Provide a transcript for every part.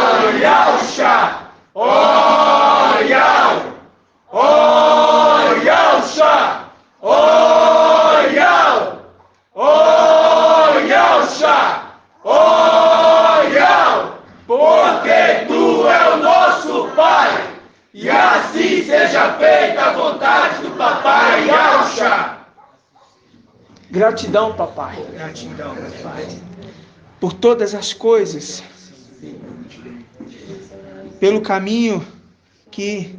Oyalcha! Oyal! Oyalcha! Oyal! Oyalcha! Oyal! Porque tu é o nosso Pai, e assim seja feita a vontade do Papai Yalcha. Gratidão, papai. Gratidão, Pai. Por todas as coisas. Pelo caminho que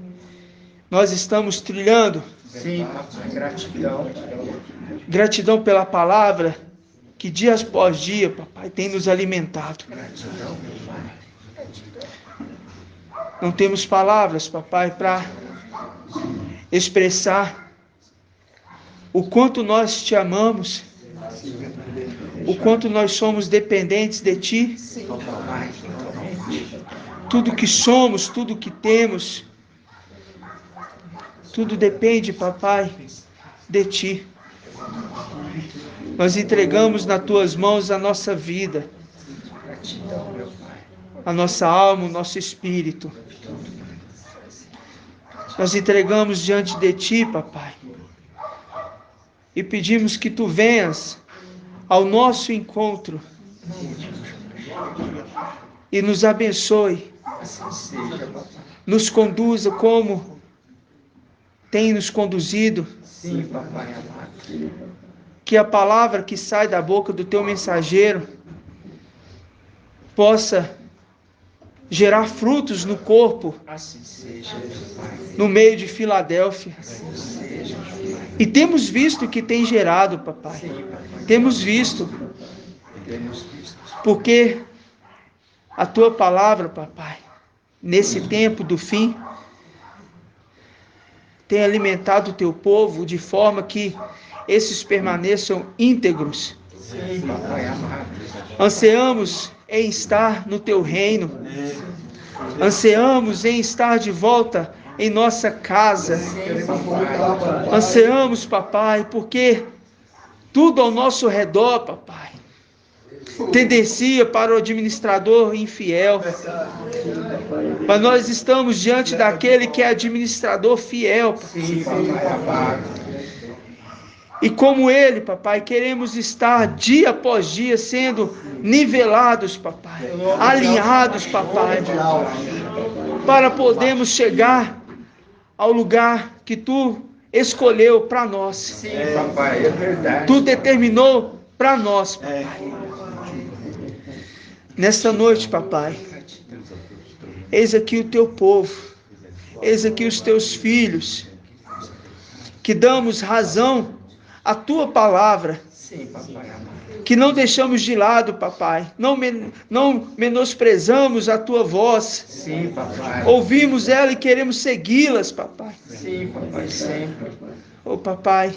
nós estamos trilhando. Sim, papai. Gratidão. Gratidão pela palavra que dia após dia, papai, tem nos alimentado. Gratidão, Pai. Não temos palavras, papai, para expressar o quanto nós te amamos, o quanto nós somos dependentes de ti. Tudo que somos, tudo que temos, tudo depende, papai, de ti. Nós entregamos nas tuas mãos a nossa vida, a nossa alma, o nosso espírito. Nós entregamos diante de ti, papai, e pedimos que tu venhas ao nosso encontro e nos abençoe, nos conduza como tem nos conduzido. Sim, papai amado. Que a palavra que sai da boca do teu mensageiro possa gerar frutos no corpo, Assim seja, Pai. no meio de Filadélfia. Assim seja, Pai. E temos visto que tem gerado, papai. Sim, papai. Temos visto, Temos visto. porque a tua palavra, papai, nesse tempo do fim, tem alimentado o teu povo de forma que esses permaneçam íntegros. Sim, papai amado. Ansiamos em estar no teu reino. Ansiamos em estar de volta em nossa casa. Sim, papai. Ansiamos, papai, porque tudo ao nosso redor, papai, tendencia para o administrador infiel. Mas nós estamos diante daquele que é administrador fiel, papai. Sim, papai amado. E como ele, papai, queremos estar dia após dia sendo nivelados, papai, alinhados, papai, para podermos chegar ao lugar que tu escolheu para nós. Sim, papai, é verdade. Tu determinou para nós, papai. Nesta noite, papai, eis aqui o teu povo, eis aqui os teus filhos, que damos razão à tua palavra, Sim, papai amado. que não deixamos de lado, papai, não menosprezamos a tua voz, Sim, papai. ouvimos ela e queremos segui-las, papai. Sim, papai, sempre. Oh, papai,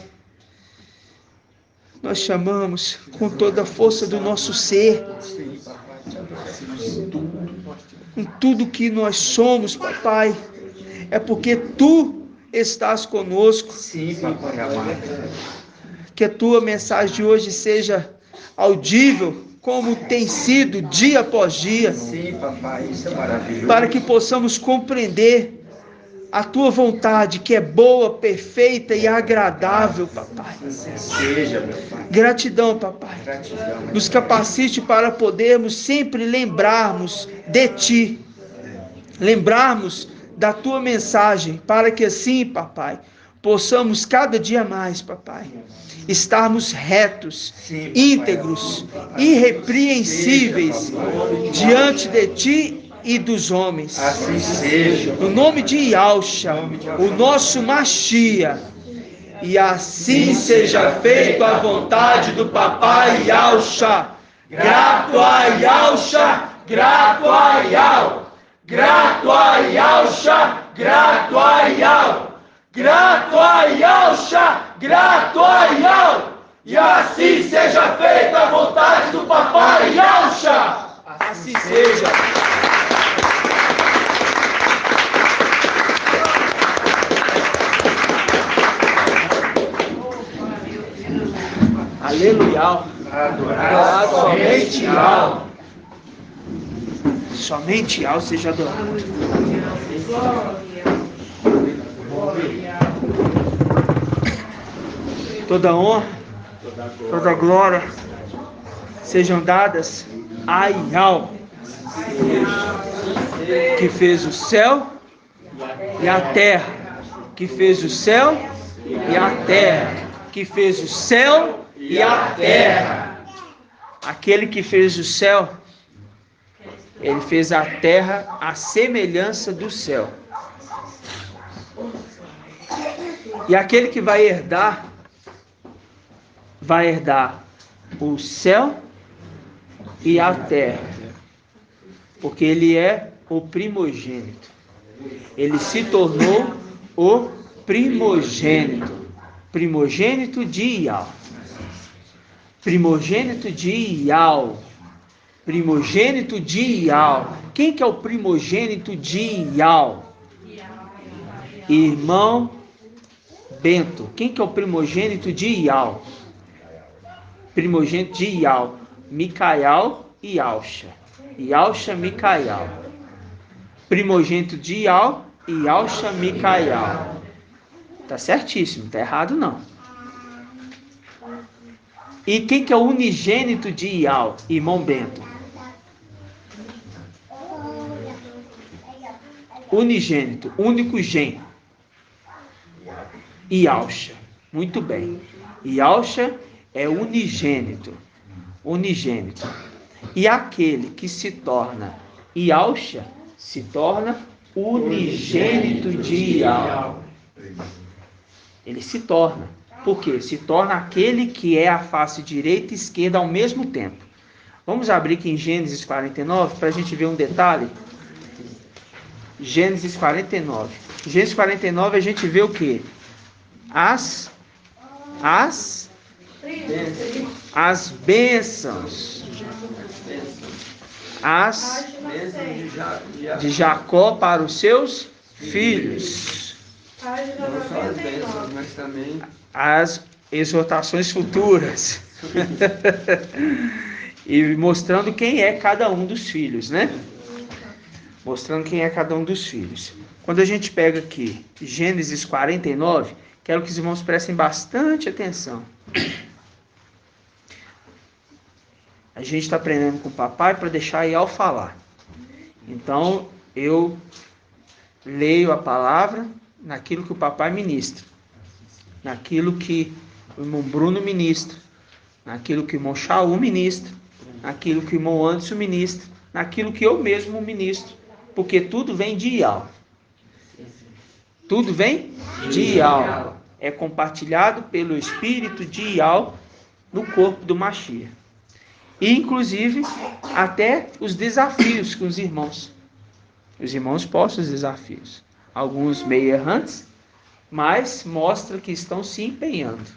nós chamamos com toda a força do nosso ser, Sim, papai. com tudo que nós somos, papai, é porque tu estás conosco. Sim, papai amado. Que a tua mensagem de hoje seja audível, como tem sido dia após dia, Sim, papai, isso é maravilhoso. para que possamos compreender a tua vontade, que é boa, perfeita e agradável, papai. Assim seja, meu pai. Gratidão, papai. Gratidão. Nos capacite para podermos sempre lembrarmos de ti, lembrarmos da tua mensagem, para que assim, papai, possamos cada dia mais, papai, estarmos retos, Sim, papai. íntegros, irrepreensíveis diante de ti e dos homens. Assim seja. No nome de Yalcha, o nosso Machia, e assim seja feito a vontade do Papai Yalcha. Grato a Yalcha, grato a Yal, grato a Yalcha, grato a Yal, grato a Yalcha, grato a Yal, e assim seja feita a vontade do Papai Yalcha. Assim seja. Aleluia. Adorado somente ao Somente ao seja adorado. Toda honra, toda glória sejam dadas a Yahweh, que fez o céu e a terra, que fez o céu e a terra, que fez o céu e a terra. Aquele que fez o céu, ele fez a terra à semelhança do céu. E aquele que vai herdar o céu e a terra, porque ele é o primogênito. Ele se tornou o primogênito de Yahweh. Primogênito de Yahweh. Primogênito de Yahweh. Quem que é o primogênito de Yahweh? Irmão Bento. Quem que é o primogênito de Yahweh? Primogênito de Yahweh. Micael e Yalcha. Yalcha, Micael. Primogênito de Yahweh e Yalcha, Micael. Tá certíssimo, tá errado não. E quem que é o unigênito de Yahweh? Irmão Bento. Unigênito, único gen. Yalcha. Muito bem. Yalcha é unigênito. Unigênito. E aquele que se torna Yalcha se torna unigênito de Yahweh. Ele se torna. Por quê? Se torna aquele que é a face direita e esquerda ao mesmo tempo. Vamos abrir aqui em Gênesis 49 para a gente ver um detalhe. Gênesis 49. Gênesis 49 a gente vê o quê? As bênçãos. De Jacó para os seus filhos. Não só as bênçãos, mas também as exortações futuras. E mostrando quem é cada um dos filhos, né? Mostrando quem é cada um dos filhos. Quando a gente pega aqui Gênesis 49, quero que os irmãos prestem bastante atenção. A gente está aprendendo com o papai para deixar Ial falar. Então, eu leio a palavra naquilo que o papai ministra, naquilo que o irmão Bruno ministra, naquilo que o irmão Shaul ministra, naquilo que o irmão Anderson ministra, naquilo que eu mesmo ministro, porque tudo vem de Ial. Tudo vem de Ial. É compartilhado pelo Espírito de Ial no corpo do Mashiach. E, inclusive, até os desafios com os irmãos. Os irmãos postam os desafios. Alguns meio errantes, mas mostra que estão se empenhando.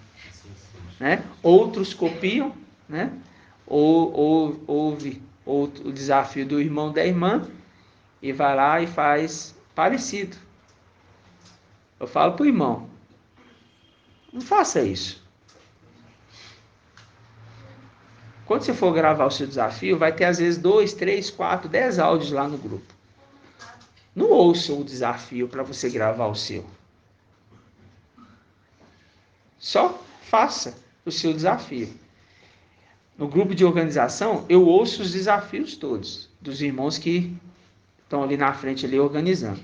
Né? Outros copiam, né? Ou ouve o desafio do irmão da irmã e vai lá e faz parecido. Eu falo para o irmão, não faça isso. Quando você for gravar o seu desafio, vai ter às vezes 2, 3, 4, 10 áudios lá no grupo. Não ouça o desafio para você gravar o seu. Só faça o seu desafio. No grupo de organização, eu ouço os desafios todos, dos irmãos que estão ali na frente, ali organizando.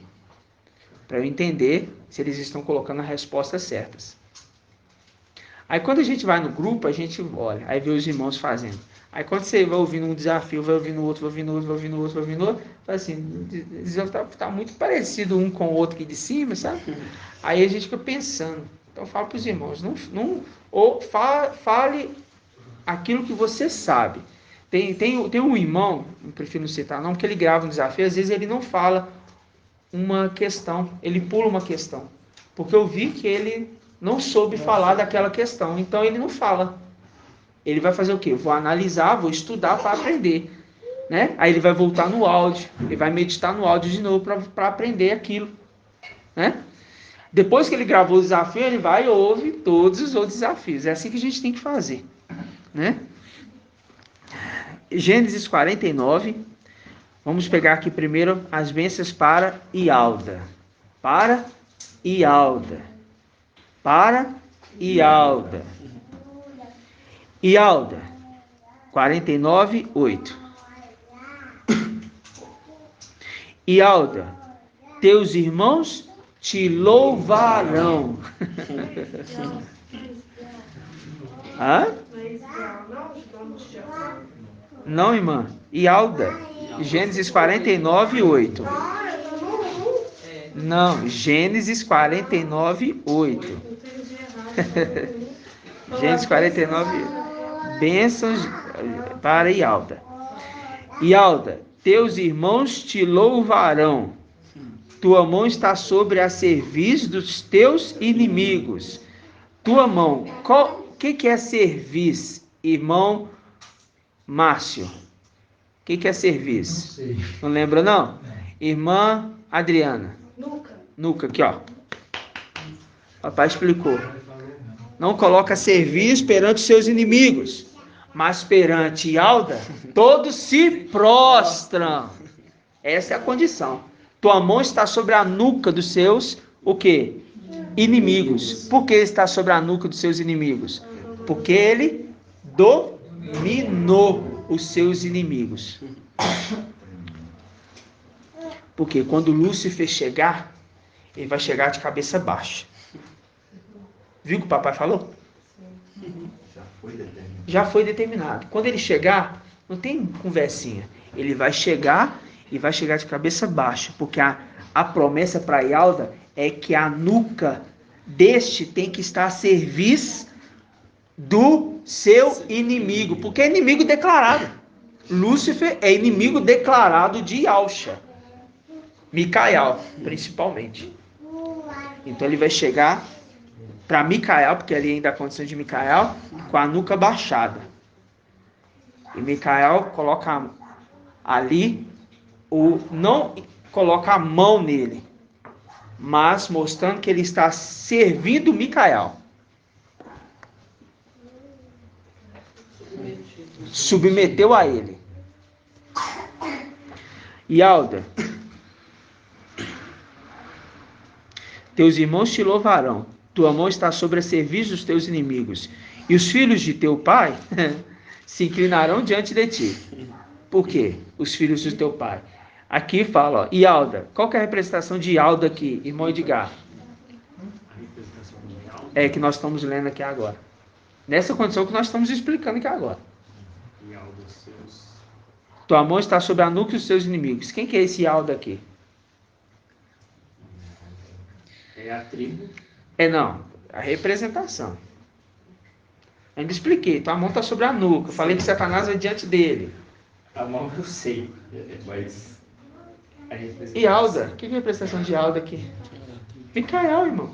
Para eu entender se eles estão colocando as respostas certas. Aí quando a gente vai no grupo, a gente olha, aí vê os irmãos fazendo. Aí quando você vai ouvindo um desafio, vai ouvindo outro, vai ouvindo outro, vai ouvindo outro, vai ouvindo outro, fala assim, tá muito parecido um com o outro aqui de cima, sabe? Aí a gente fica pensando. Então eu falo para os irmãos, fale aquilo que você sabe. Tem um irmão, não prefiro não citar não, porque ele grava um desafio, às vezes ele não fala uma questão, ele pula uma questão. Porque eu vi que ele não soube falar daquela questão, então ele não fala. Ele vai fazer o quê? Vou analisar, vou estudar para aprender. Né? Aí ele vai voltar no áudio, ele vai meditar no áudio de novo para aprender aquilo. Né? Depois que ele gravou o desafio, ele vai e ouve todos os outros desafios. É assim que a gente tem que fazer. Né? Gênesis 49, Vamos pegar aqui primeiro as bênçãos para Ialda. Para Ialda. Para Ialda. Ialda, 49:8. Ialda, teus irmãos te louvarão. Hã? Não, irmã. Ialda, Gênesis 49:8. Não, Gênesis 49:8. Gênesis 49, bênçãos para Ialda. Ialda, teus irmãos te louvarão. Tua mão está sobre a cerviz dos teus inimigos. Tua mão, o que é cerviz, irmão Márcio? O que é cerviz? Não sei. Não lembra, não? Irmã Adriana. Nuca, aqui, ó. Papai explicou. Não coloca cerviz perante seus inimigos, mas perante Ialda, todos se prostram. Essa é a condição. Tua mão está sobre a nuca dos seus, o quê? Inimigos. Por que está sobre a nuca dos seus inimigos? Porque ele dominou os seus inimigos. Porque quando Lúcifer chegar, ele vai chegar de cabeça baixa. Viu o que o papai falou? Já foi determinado. Quando ele chegar, não tem conversinha. Ele vai chegar e vai chegar de cabeça baixa. Porque a promessa para Ialda é que a nuca deste tem que estar a serviço do seu inimigo. Porque é inimigo declarado. Lúcifer é inimigo declarado de Yalcha. Micael, principalmente. Então ele vai chegar para Micael, porque ali ainda a condição de Micael, com a nuca baixada. E Micael coloca ali, não coloca a mão nele, mas mostrando que ele está servindo Micael. Submeteu a ele. Ialda, teus irmãos te louvarão. Tua mão está sobre a cerviz dos teus inimigos. E os filhos de teu pai se inclinarão diante de ti. Por quê? Os filhos do teu pai. Aqui fala, ó, Ialda. Qual que é a representação de Ialda aqui, irmão Edgar? É que nós estamos lendo aqui agora. Nessa condição que nós estamos explicando aqui agora. Tua mão está sobre a nuca dos seus inimigos. Quem que é esse Ialda aqui? É a tribo. Não, a representação. Ainda expliquei, tua mão está sobre a nuca. Eu falei que Satanás vai diante dele. A mão eu sei, mas a representação. Ialda, o que é a representação de Ialda aqui? Micael, irmão.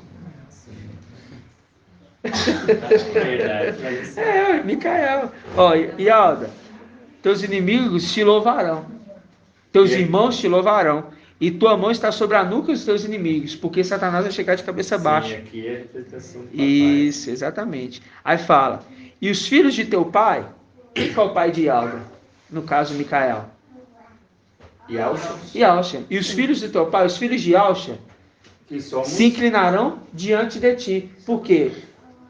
Verdade, mas... Micael. Ó, Ialda, teus inimigos te louvarão. Teus irmãos te louvarão. E tua mão está sobre a nuca dos teus inimigos, porque Satanás vai chegar de cabeça baixa. Aqui é a representação do papai. Isso, exatamente. Aí fala, e os filhos de teu pai, quem é o pai de Ialda? No caso, Micael. Yalcha. E os filhos de teu pai, os filhos de Yalcha, se inclinarão diante de ti. Por quê?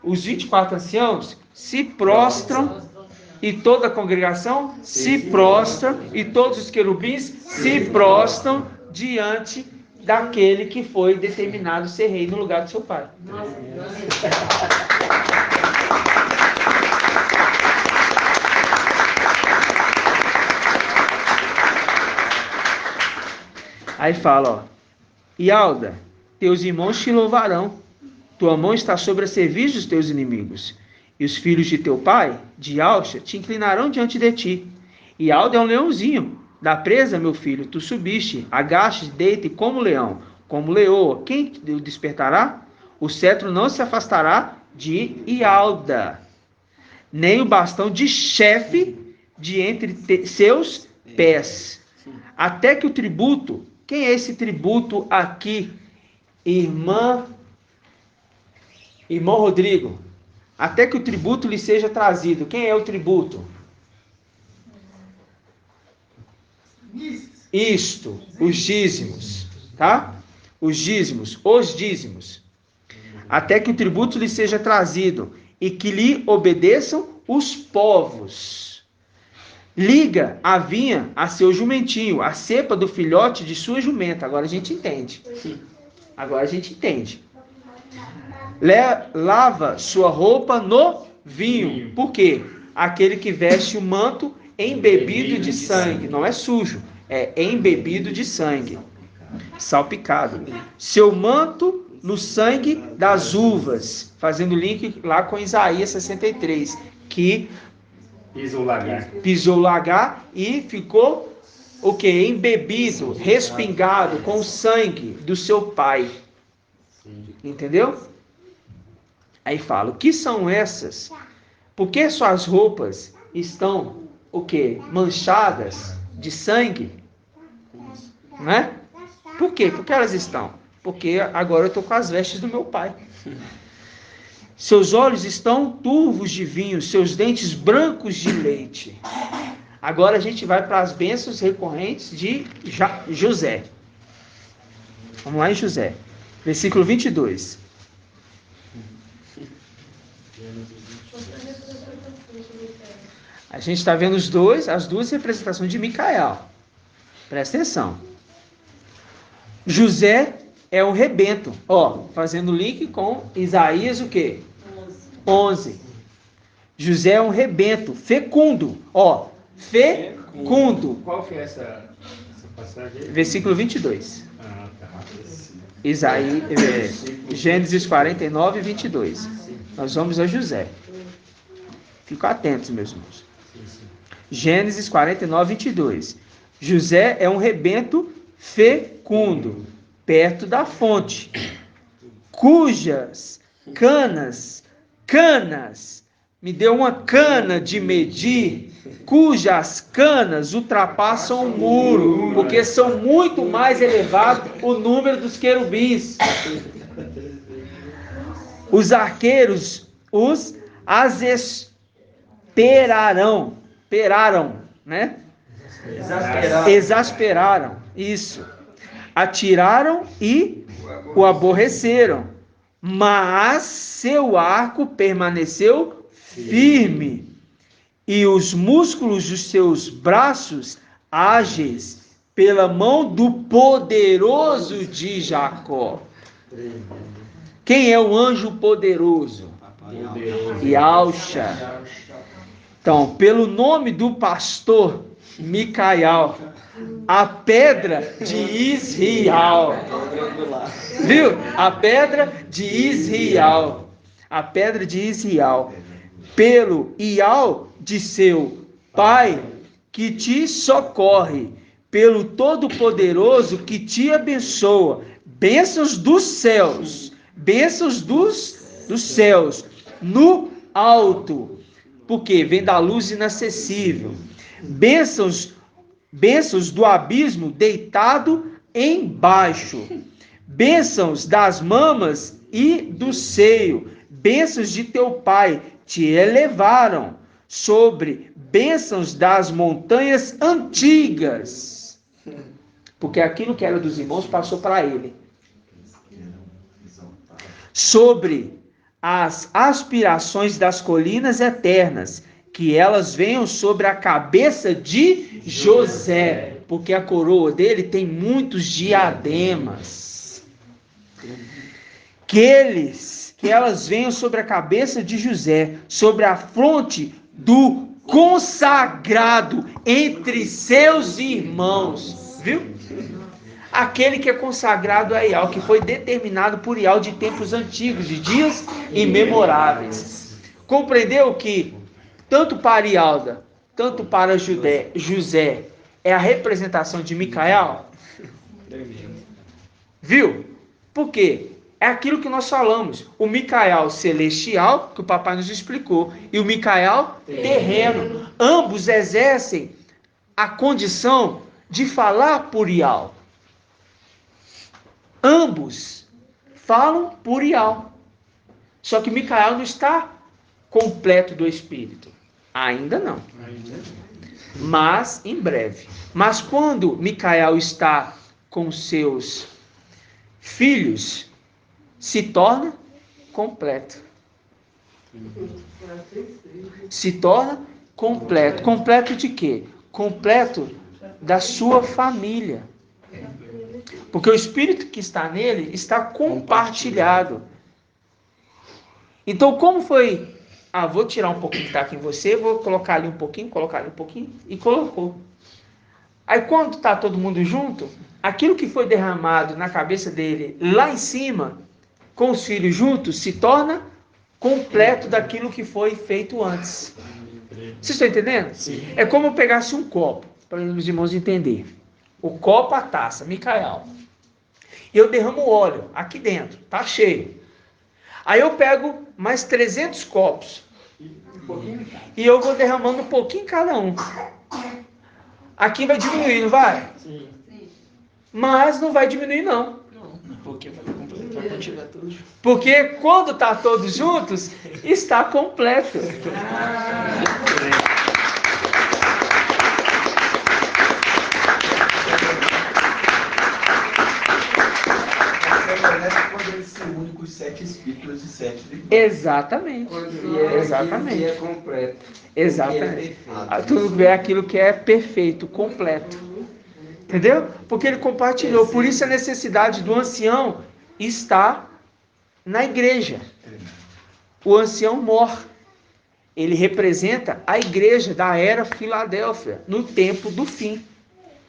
Os 24 anciãos se prostram e toda a congregação se prostra e todos os querubins se prostram diante daquele que foi determinado ser rei no lugar do seu pai. Aí fala, ó, Ialda, teus irmãos te louvarão, tua mão está sobre a cerviz dos teus inimigos, e os filhos de teu pai, de Yalcha, te inclinarão diante de ti. Ialda é um leãozinho, da presa, meu filho, tu subiste, agaste, deite como leão, como leoa, quem o despertará? O cetro não se afastará de Ialda, nem o bastão de chefe de entre seus pés, até que o tributo, quem é esse tributo aqui, irmão Rodrigo? Até que o tributo lhe seja trazido. Quem é o tributo? Isto, os dízimos, tá? Os dízimos, até que o tributo lhe seja trazido e que lhe obedeçam os povos. Liga a vinha a seu jumentinho, a cepa do filhote de sua jumenta. Agora a gente entende. Lava sua roupa no vinho. Por quê? Aquele que veste o manto embebido de sangue. Não é sujo, é embebido de sangue. Salpicado. Seu manto no sangue das uvas. Fazendo link lá com Isaías 63. Que pisou o lagar e ficou o quê? Embebido, respingado com o sangue do seu pai. Entendeu? Aí fala, o que são essas? Por que suas roupas estão, o quê? Manchadas de sangue? Não é? Por quê? Por que elas estão? Porque agora eu estou com as vestes do meu pai. Seus olhos estão turvos de vinho, seus dentes brancos de leite. Agora a gente vai para as bênçãos recorrentes de José. Vamos lá em José. Versículo 22. A gente está vendo as duas representações de Micael. Presta atenção. José é um rebento. Fazendo link com Isaías o quê? 11. José é um rebento, fecundo. Fecundo. Qual que é essa passagem? Versículo 22. Tá. Gênesis 49, 22. Nós vamos a José. Fiquem atentos, meus irmãos. Gênesis 49, 22. José é um rebento fecundo, perto da fonte, cujas canas, me deu uma cana de medir, cujas canas ultrapassam o muro, porque são muito mais elevados o número dos querubins. Os arqueiros as esperaram, né? Exasperaram, isso. Atiraram e o aborreceram, mas seu arco permaneceu firme, e os músculos dos seus braços ágeis pela mão do poderoso de Jacó. Quem é o anjo poderoso? Yahshua. Então, pelo nome do pastor Micael, a pedra de Israel. Viu? A pedra de Israel. A pedra de Israel. Pelo Ial de seu Pai, que te socorre. Pelo Todo-Poderoso que te abençoa. Bênçãos dos céus. Bênçãos dos céus. No alto. Porque vem da luz inacessível. Bênçãos do abismo deitado embaixo, bênçãos das mamas e do seio, bênçãos de teu pai te elevaram sobre bênçãos das montanhas antigas, porque aquilo que era dos irmãos passou para ele, sobre as aspirações das colinas eternas, que elas venham sobre a cabeça de José, porque a coroa dele tem muitos diademas. Que elas venham sobre a cabeça de José, sobre a fronte do consagrado entre seus irmãos. Viu? Aquele que é consagrado a Ial, que foi determinado por Ial de tempos antigos, de dias imemoráveis. Compreendeu que tanto para Ialda, tanto para José, é a representação de Micael? Viu? Por quê? É aquilo que nós falamos. O Micael celestial, que o papai nos explicou, e o Micael terreno. Ambos exercem a condição de falar por Ial. Ambos falam por Ial. Só que Micael não está completo do Espírito. Ainda não. mas em breve. Mas quando Micael está com seus filhos, se torna completo. Se torna completo. Completo de quê? Completo da sua família. Porque o Espírito que está nele está compartilhado. Então, como foi? Vou tirar um pouquinho que está aqui em você, vou colocar ali um pouquinho, e colocou. Aí, quando está todo mundo junto, aquilo que foi derramado na cabeça dele, lá em cima, com os filhos juntos, se torna completo daquilo que foi feito antes. Vocês estão entendendo? Sim. É como eu pegasse um copo, para os irmãos entenderem. O copo, a taça, Micael. E eu derramo óleo aqui dentro, tá cheio. Aí eu pego mais 300 copos. E eu vou derramando um pouquinho em cada um. Aqui vai diminuir, não vai? Sim. Mas não vai diminuir, não. Porque vai continuar tudo junto. Porque quando está todos juntos, está completo. Quando eles se unem com os 7 espíritos e 7 livros. Exatamente. Exatamente. É completo. Exatamente. Tudo é aquilo que é perfeito, completo. Entendeu? Porque ele compartilhou. Por isso a necessidade do ancião estar na igreja. O ancião mor. Ele representa a igreja da era Filadélfia, no tempo do fim.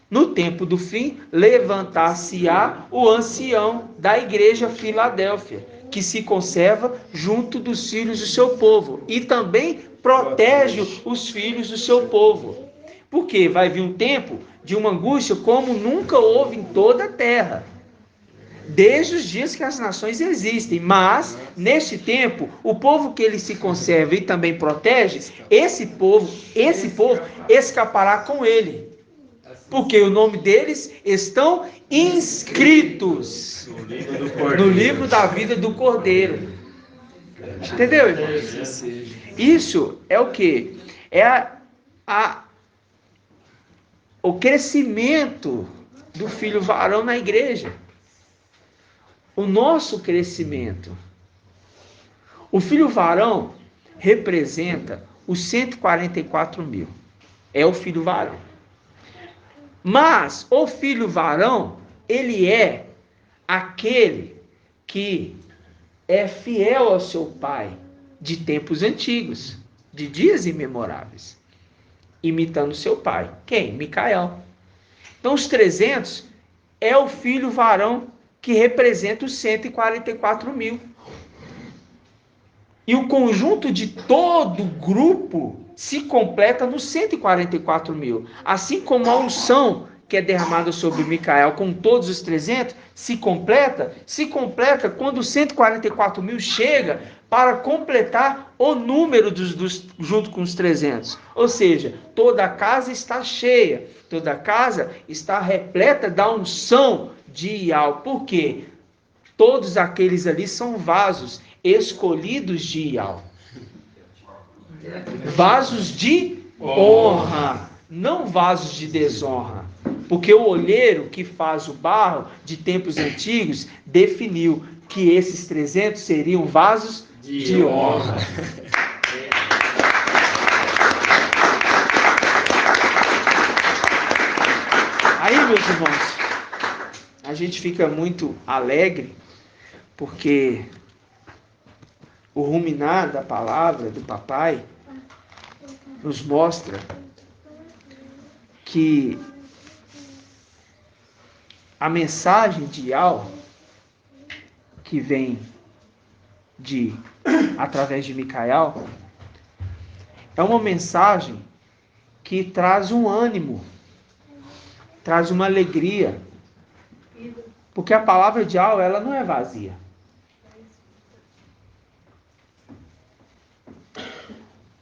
No tempo do fim, levantar-se-á o ancião da igreja Filadélfia, que se conserva junto dos filhos do seu povo e também protege os filhos do seu povo. Porque vai vir um tempo de uma angústia como nunca houve em toda a terra, desde os dias que as nações existem. Mas, neste tempo, o povo que ele se conserva e também protege, esse povo escapará com ele. Porque o nome deles estão inscritos no livro da vida do Cordeiro. Entendeu, irmãos? Isso é o quê? É o crescimento do filho varão na igreja. O nosso crescimento. O filho varão representa os 144 mil. É o filho varão. Mas o filho varão, ele é aquele que é fiel ao seu pai de tempos antigos, de dias imemoráveis, imitando seu pai. Quem? Micael. Então os 300 é o filho varão que representa os 144 mil. E o conjunto de todo o grupo se completa nos 144 mil. Assim como a unção que é derramada sobre Micael com todos os 300, se completa quando os 144 mil chega para completar o número junto com os 300. Ou seja, toda a casa está cheia, toda a casa está repleta da unção de Ial. Por quê? Todos aqueles ali são vasos escolhidos de Ial. Vasos de honra, não vasos de desonra. Porque o olheiro que faz o barro de tempos antigos definiu que esses 300 seriam vasos de honra. Aí, meus irmãos, a gente fica muito alegre porque o ruminar da palavra do papai nos mostra que a mensagem de Ial, que vem através de Micael, é uma mensagem que traz um ânimo, traz uma alegria, porque a palavra de Ial, ela não é vazia.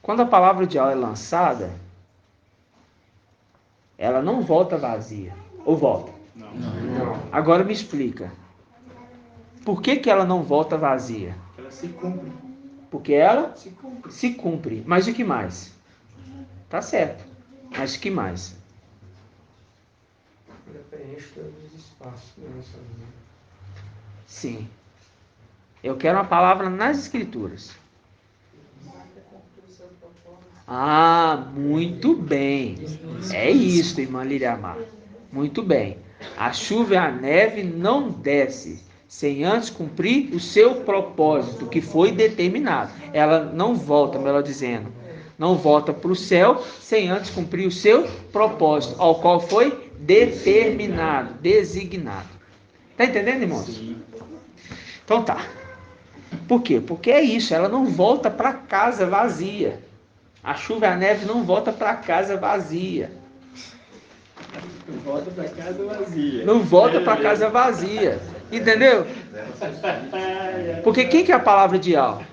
Quando a palavra de Ial é lançada, ela não volta vazia. Ou volta? Não. Agora me explica. Por que ela não volta vazia? Ela se cumpre. Porque ela se cumpre. Mas o que mais? Tá certo. Mas que mais? Ela preenche todos os espaços da nossa vida. Sim. Eu quero uma palavra nas Escrituras. Ah, muito bem. É isso, irmã Liriamar. Muito bem. A chuva e a neve não desce sem antes cumprir o seu propósito, que foi determinado. Ela não volta, melhor dizendo, não volta para o céu sem antes cumprir o seu propósito, ao qual foi determinado, designado. Está entendendo, irmãos? Então tá. Por quê? Porque é isso, ela não volta para casa vazia. A chuva e a neve não volta para casa vazia. Não volta para casa vazia. Não volta para casa vazia. Entendeu? Porque quem que é a palavra de Yal?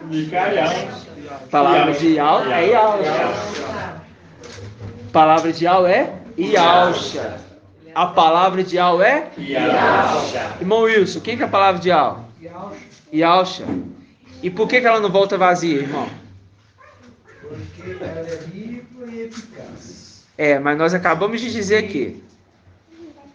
Micael. Palavra de Yal é Yalcha. Palavra de Yal é Yalcha. A palavra de Yal é Yalcha. Irmão Wilson, quem que é a palavra de Yal? Yalcha. E por que ela não volta vazia, irmão? Porque ela é viva e eficaz. Mas nós acabamos de dizer aqui.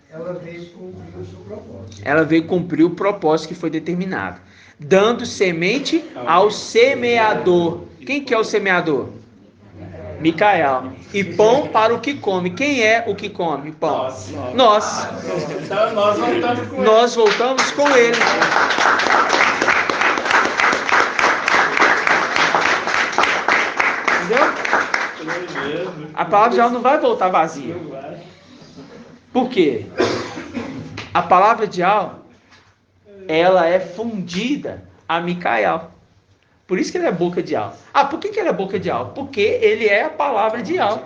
Ela veio cumprir o seu propósito. Ela veio cumprir o propósito que foi determinado. Dando semente ao semeador. Quem que é o semeador? Micael. E pão para o que come. Quem é o que come pão? Nós. Então nós voltamos com Nós voltamos com ele. Entendeu? ele. A palavra de Yahweh não vai voltar vazia. Não vai. Por quê? A palavra de Yahweh, ela é fundida a Micael. Por isso que ele é boca de Yahweh. Por que ele é boca de Yahweh? Porque ele é a palavra de Yahweh.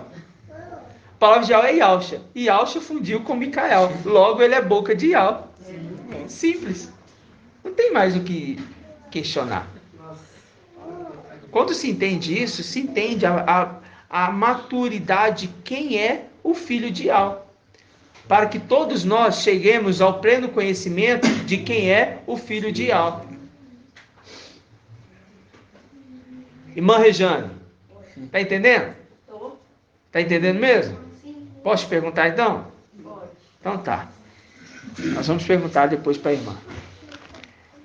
A palavra de Yahweh é Yalcha. E Yalcha fundiu com Micael. Logo ele é boca de Yahweh. Simples. Não tem mais o que questionar. Quando se entende isso, se entende a maturidade de quem é o filho de Yahweh. Para que todos nós cheguemos ao pleno conhecimento de quem é o filho de Yahweh. Irmã Rejane, está entendendo? Está entendendo mesmo? Posso te perguntar então? Pode. Então tá. Nós vamos perguntar depois para a irmã.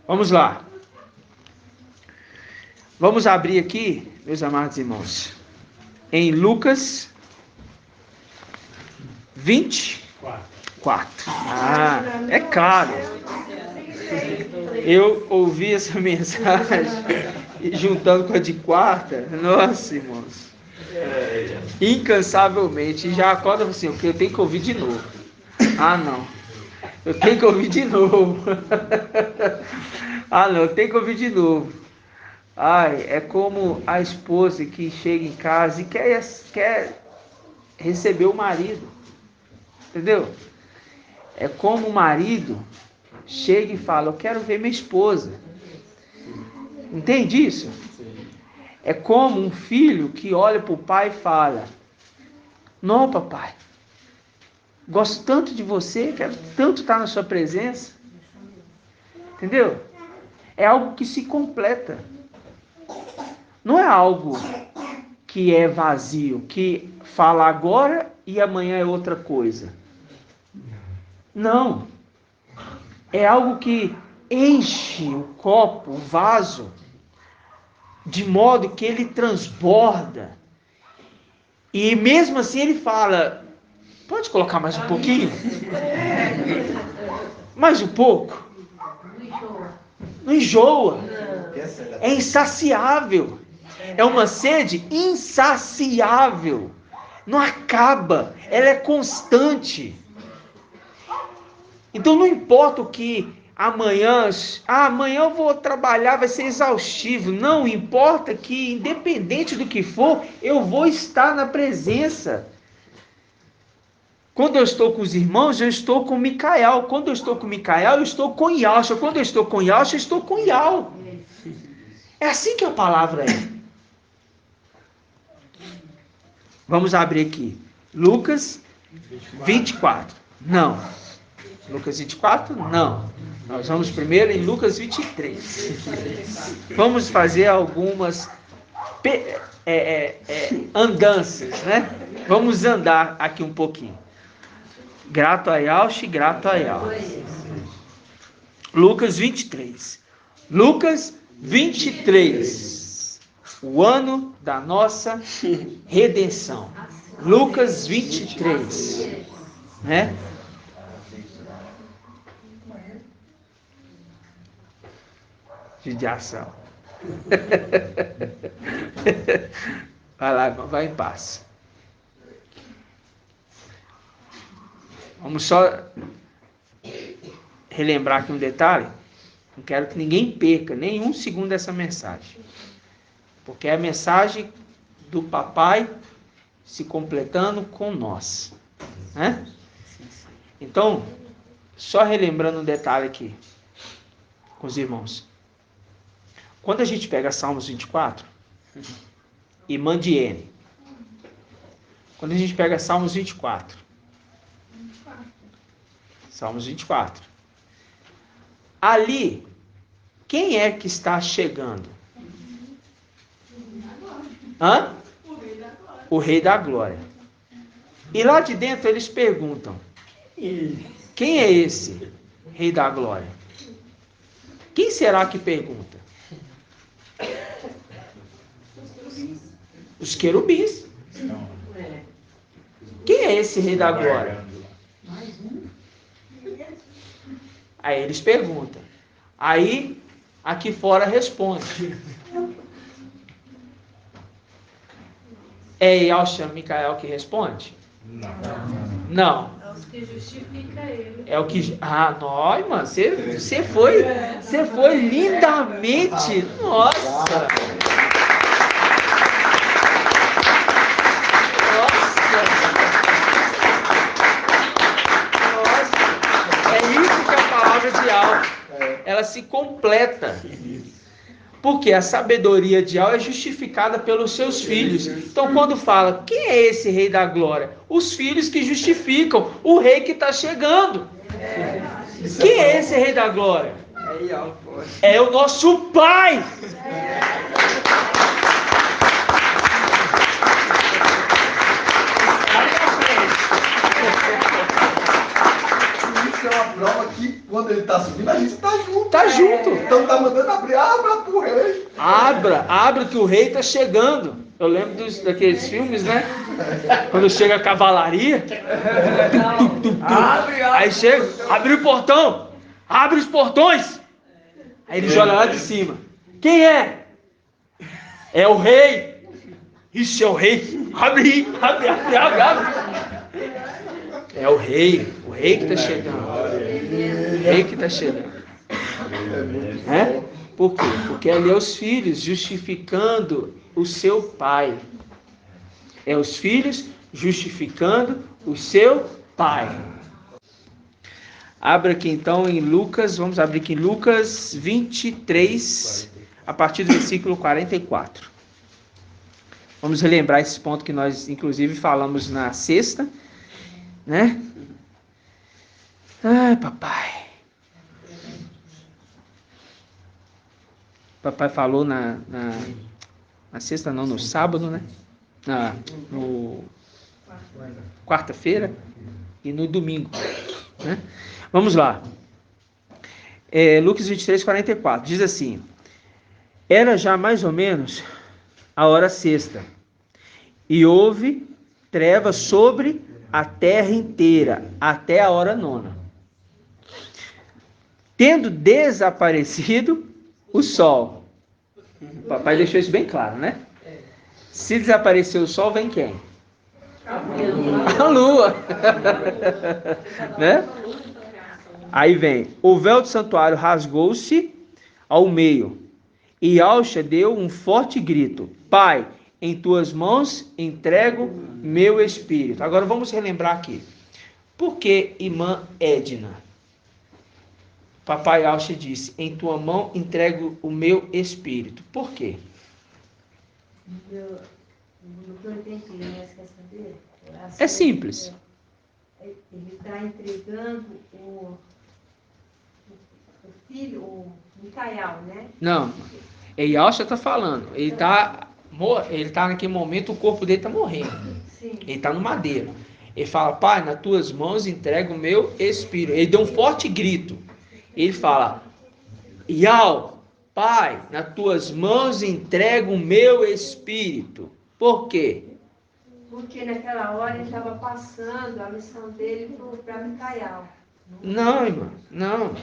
Vamos lá. Vamos abrir aqui, meus amados irmãos, em Lucas 24. É claro. Eu ouvi essa mensagem e juntando com a de quarta, nossa, irmãos, incansavelmente, e já acorda assim, porque eu tenho que ouvir de novo. Não. Eu tenho que ouvir de novo. Não, eu tenho que ouvir de novo. É como a esposa que chega em casa e quer receber o marido. Entendeu? É como o marido chega e fala, eu quero ver minha esposa. Entende isso? É como um filho que olha para o pai e fala, não, papai, gosto tanto de você, quero tanto estar na sua presença. Entendeu? É algo que se completa. Não é algo que é vazio, que fala agora e amanhã é outra coisa. Não. É algo que enche o copo, o vaso, de modo que ele transborda. E mesmo assim ele fala, pode colocar mais um pouquinho? Mais um pouco? Não enjoa. É insaciável. É uma sede insaciável. Não acaba. Ela é constante. Então não importa o que amanhã eu vou trabalhar, vai ser exaustivo. Não importa que, independente do que for, eu vou estar na presença. Quando eu estou com os irmãos, eu estou com Micael. Quando eu estou com Micael, eu estou com Yalcha. Quando eu estou com Yalcha, eu estou com Yal. É assim que a palavra é. Vamos abrir aqui. Lucas 24. Não. Lucas 24? Não. Nós vamos primeiro em Lucas 23. Vamos fazer algumas andanças, né? Vamos andar aqui um pouquinho. Grato a Yahshua, grato a Yahweh. Lucas 23. Lucas 23. O ano da nossa redenção. Lucas 23. Né? Judiação. Vai lá, irmão, vai em paz. Vamos só relembrar aqui um detalhe. Não quero que ninguém perca nenhum segundo dessa mensagem. Porque é a mensagem do papai se completando com nós. Né? Então, só relembrando um detalhe aqui com os irmãos. Quando a gente pega Salmos 24 e Mandiene, quando a gente pega Salmos 24, ali, quem é que está chegando? Hã? O Rei da Glória. E lá de dentro eles perguntam: quem é esse Rei da Glória? Quem será que pergunta? Os querubins. Quem é esse Rei da Glória? Aí eles perguntam. Aí, aqui fora responde. É Yahshua Micael que responde? Não. É os que justificam ele. É o que... Ah, nós, mano, você foi lindamente... Nossa! De Yahweh, ela se completa. Porque a sabedoria de Yahweh é justificada pelos seus filhos. Então, quando fala, quem é esse Rei da Glória? Os filhos que justificam o Rei que está chegando. Quem é esse Rei da Glória? É o nosso Pai. Isso é uma prova que quando ele está subindo, a gente está junto. Tá junto. Então tá mandando abrir, abra pro rei. Abra que o rei está chegando. Eu lembro daqueles filmes, né? Quando chega a cavalaria. Aí chega, abre o portão. Abre os portões. Aí ele joga lá de cima. Quem é? É o rei. Isso é o rei. Abre. É o rei que está chegando. O rei que está chegando. É? Por quê? Porque ali é os filhos justificando o seu pai. É os filhos justificando o seu pai. Abra aqui então em Lucas, vamos abrir aqui em Lucas 23, a partir do versículo 44. Vamos relembrar esse ponto que nós inclusive falamos na sexta, né? Ai, papai. Papai falou na sexta, não, no sábado, né? No quarta-feira e no domingo, né? Vamos lá. Lucas 23, 44. Diz assim: era já mais ou menos a hora sexta, e houve trevas sobre a terra inteira, até a hora nona. Tendo desaparecido o sol. O papai deixou isso bem claro, né? Se desaparecer o sol, vem quem? A lua. Né? Aí vem, o véu do santuário rasgou-se ao meio, e Yahshua deu um forte grito: Pai, em tuas mãos entrego meu espírito. Agora vamos relembrar aqui. Por que irmã Edna? Papai Yahshua disse: em tua mão entrego o meu espírito. Por quê? É simples. Ele está entregando o filho, o Micael, né? Não, Yahshua está falando. Ele está naquele momento, o corpo dele está morrendo. Sim. Ele está no madeiro. Ele fala, Pai, nas tuas mãos entrego o meu espírito. Ele deu um forte grito. Ele fala, Iau, Pai, nas tuas mãos entrego o meu espírito. Por quê? Porque naquela hora ele estava passando a missão dele para Micael. Não, irmã, não.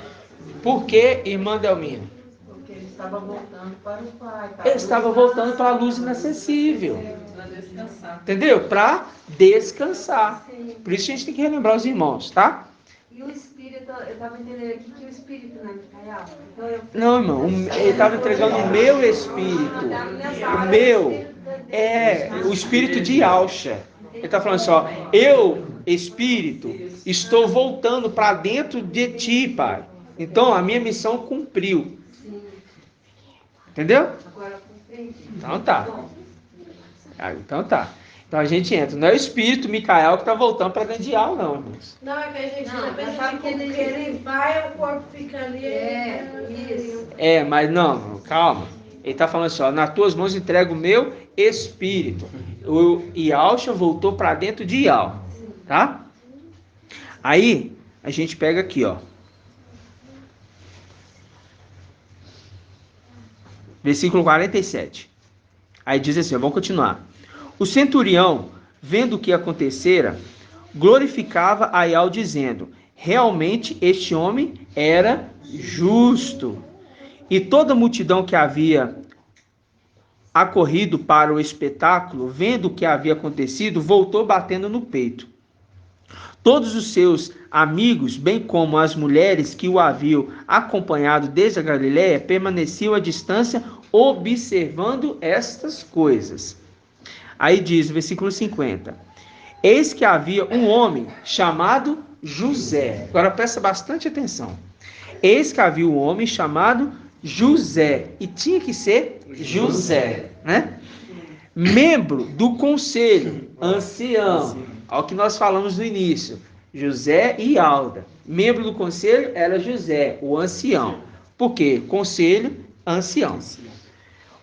Por que, irmã Delminha? Porque ele estava voltando para o Pai. Ele estava voltando para a luz inacessível. Para descansar. Entendeu? Para descansar. Sim. Por isso a gente tem que relembrar os irmãos, tá? E o Espírito, eu estava entendendo aqui que o Espírito não é Micael. Então Não, irmão, ele estava entregando o meu espírito. O meu é o espírito de Alcha. Ele está falando assim, ó, eu, espírito, estou voltando para dentro de ti, Pai. Então a minha missão cumpriu. Sim. Entendeu? Agora compreendi. Então tá. Então tá. Então a gente entra. Não é o espírito Micael que está voltando para dentro de Al, não, irmãos. Não, é que a gente Não, pensa sabe que que ele- ele vai, o corpo fica ali. Isso. É, mas não, calma. Ele está falando assim, ó, nas tuas mãos entrego o meu espírito. O Yalcha voltou para dentro de Yal, tá? Aí, a gente pega aqui, ó. Versículo 47. Aí diz assim, ó, vamos continuar. O centurião, vendo o que acontecera, glorificava a Yal, dizendo, realmente este homem era justo. E toda a multidão que havia acorrido para o espetáculo, vendo o que havia acontecido, voltou batendo no peito. Todos os seus amigos, bem como as mulheres que o haviam acompanhado desde a Galiléia, permaneciam à distância, observando estas coisas. Aí diz, versículo 50. Eis que havia um homem chamado José. Agora presta bastante atenção. Eis que havia um homem chamado José, e tinha que ser José, né? Membro do conselho, ancião, ao que nós falamos no início, José e Alda. Membro do conselho era José, o ancião. Por quê? Conselho, ancião.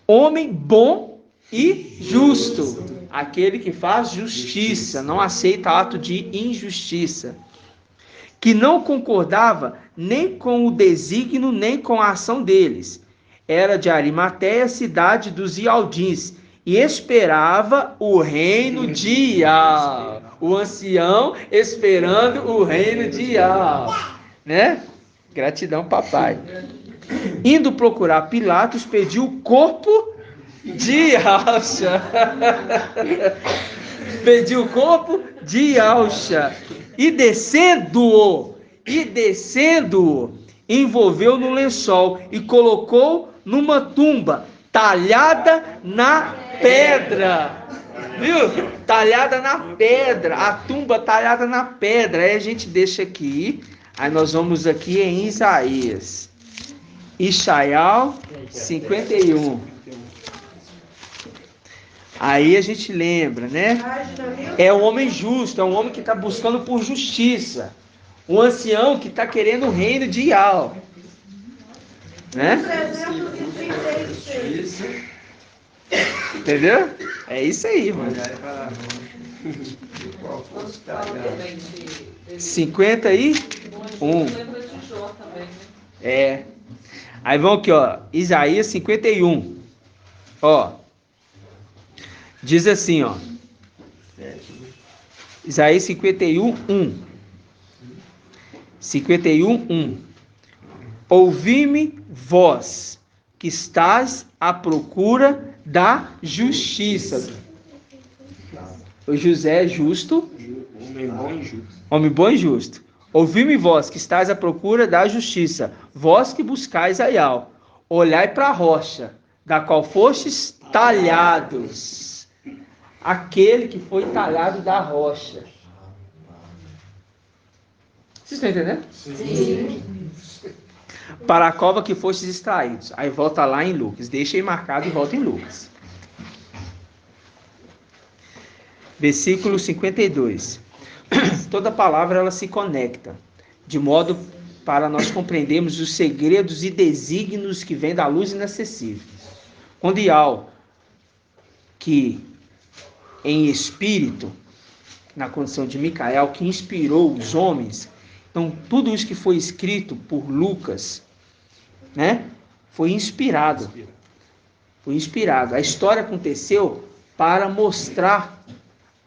Homem bom e justo, aquele que faz justiça, não aceita ato de injustiça, que não concordava nem com o desígnio, nem com a ação deles. Era de Arimateia, cidade dos Ialdins, e esperava o reino de Ial. O ancião esperando o reino de Ial, né? Gratidão, papai. Indo procurar Pilatos, pediu o corpo de Alcha. Pediu o corpo de Alcha. E descendo-o, envolveu no lençol e colocou numa tumba talhada na pedra. Viu? Talhada na pedra. A tumba talhada na pedra. Aí a gente deixa aqui. Aí nós vamos aqui em Isaías. Ishaial 51. Aí a gente lembra, né? É um homem justo, é um homem que está buscando por justiça. Um ancião que está querendo o reino de Ial. Né? Entendeu? É isso aí, mano. 51. É. Aí vamos aqui, ó. Isaías 51. Ó. Diz assim, ó. Isaías 51, 1. 51, 1. Ouvi-me, vós, que estás à procura da justiça. O José é justo. Homem bom e justo. Homem bom e justo. Ouvi-me, vós, que estáis à procura da justiça. Vós que buscais a Ial. Olhai para a rocha, da qual fostes talhados. Aquele que foi talhado da rocha. Vocês estão entendendo? Sim. Para a cova que fostes extraídos. Aí volta lá em Lucas. Deixa aí marcado e volta em Lucas. Versículo 52. Toda palavra ela se conecta, de modo para nós compreendermos os segredos e desígnios que vêm da luz inacessível. Quando Ial, que em espírito na condição de Micael, que inspirou os homens. Então, tudo isso que foi escrito por Lucas, né, foi inspirado. Foi inspirado. A história aconteceu para mostrar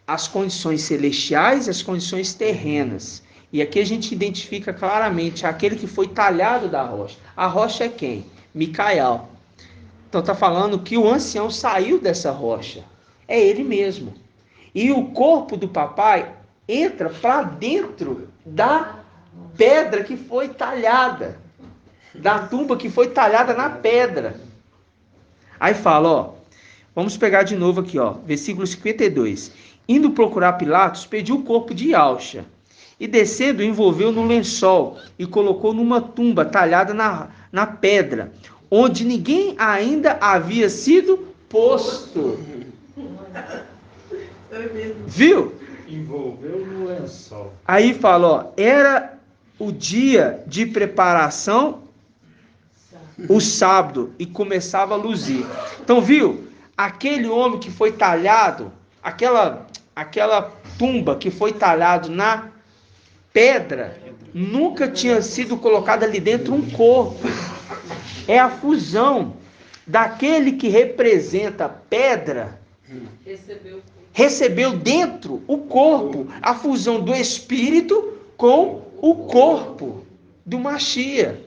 as condições celestiais e as condições terrenas. E aqui a gente identifica claramente aquele que foi talhado da rocha. A rocha é quem? Micael. Então está falando que o ancião saiu dessa rocha. É ele mesmo. E o corpo do papai entra para dentro da pedra que foi talhada. Da tumba que foi talhada na pedra. Aí fala, ó. Vamos pegar de novo aqui, ó. Versículo 52. Indo procurar Pilatos, pediu o corpo de Alcha. E descendo, envolveu no lençol e colocou numa tumba talhada na pedra, onde ninguém ainda havia sido posto. Viu? Envolveu no lençol. Aí fala, ó, era o dia de preparação, o sábado, e começava a luzir. Então, viu? Aquele homem que foi talhado, aquela tumba que foi talhado na pedra, nunca tinha sido colocado ali dentro um corpo. É a fusão daquele que representa a pedra, recebeu dentro o corpo, a fusão do espírito com o corpo do Mashiach.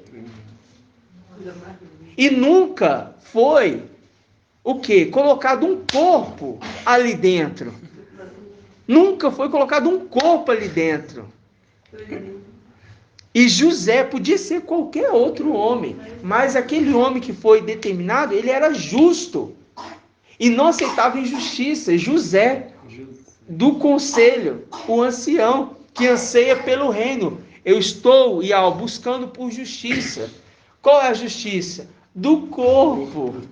E nunca foi o quê? Colocado um corpo ali dentro. Nunca foi colocado um corpo ali dentro. E José podia ser qualquer outro homem, mas aquele homem que foi determinado, ele era justo e não aceitava injustiça. José, do conselho, o ancião, que anseia pelo reino. Eu estou, Ial, buscando por justiça. Qual é a justiça? Do corpo.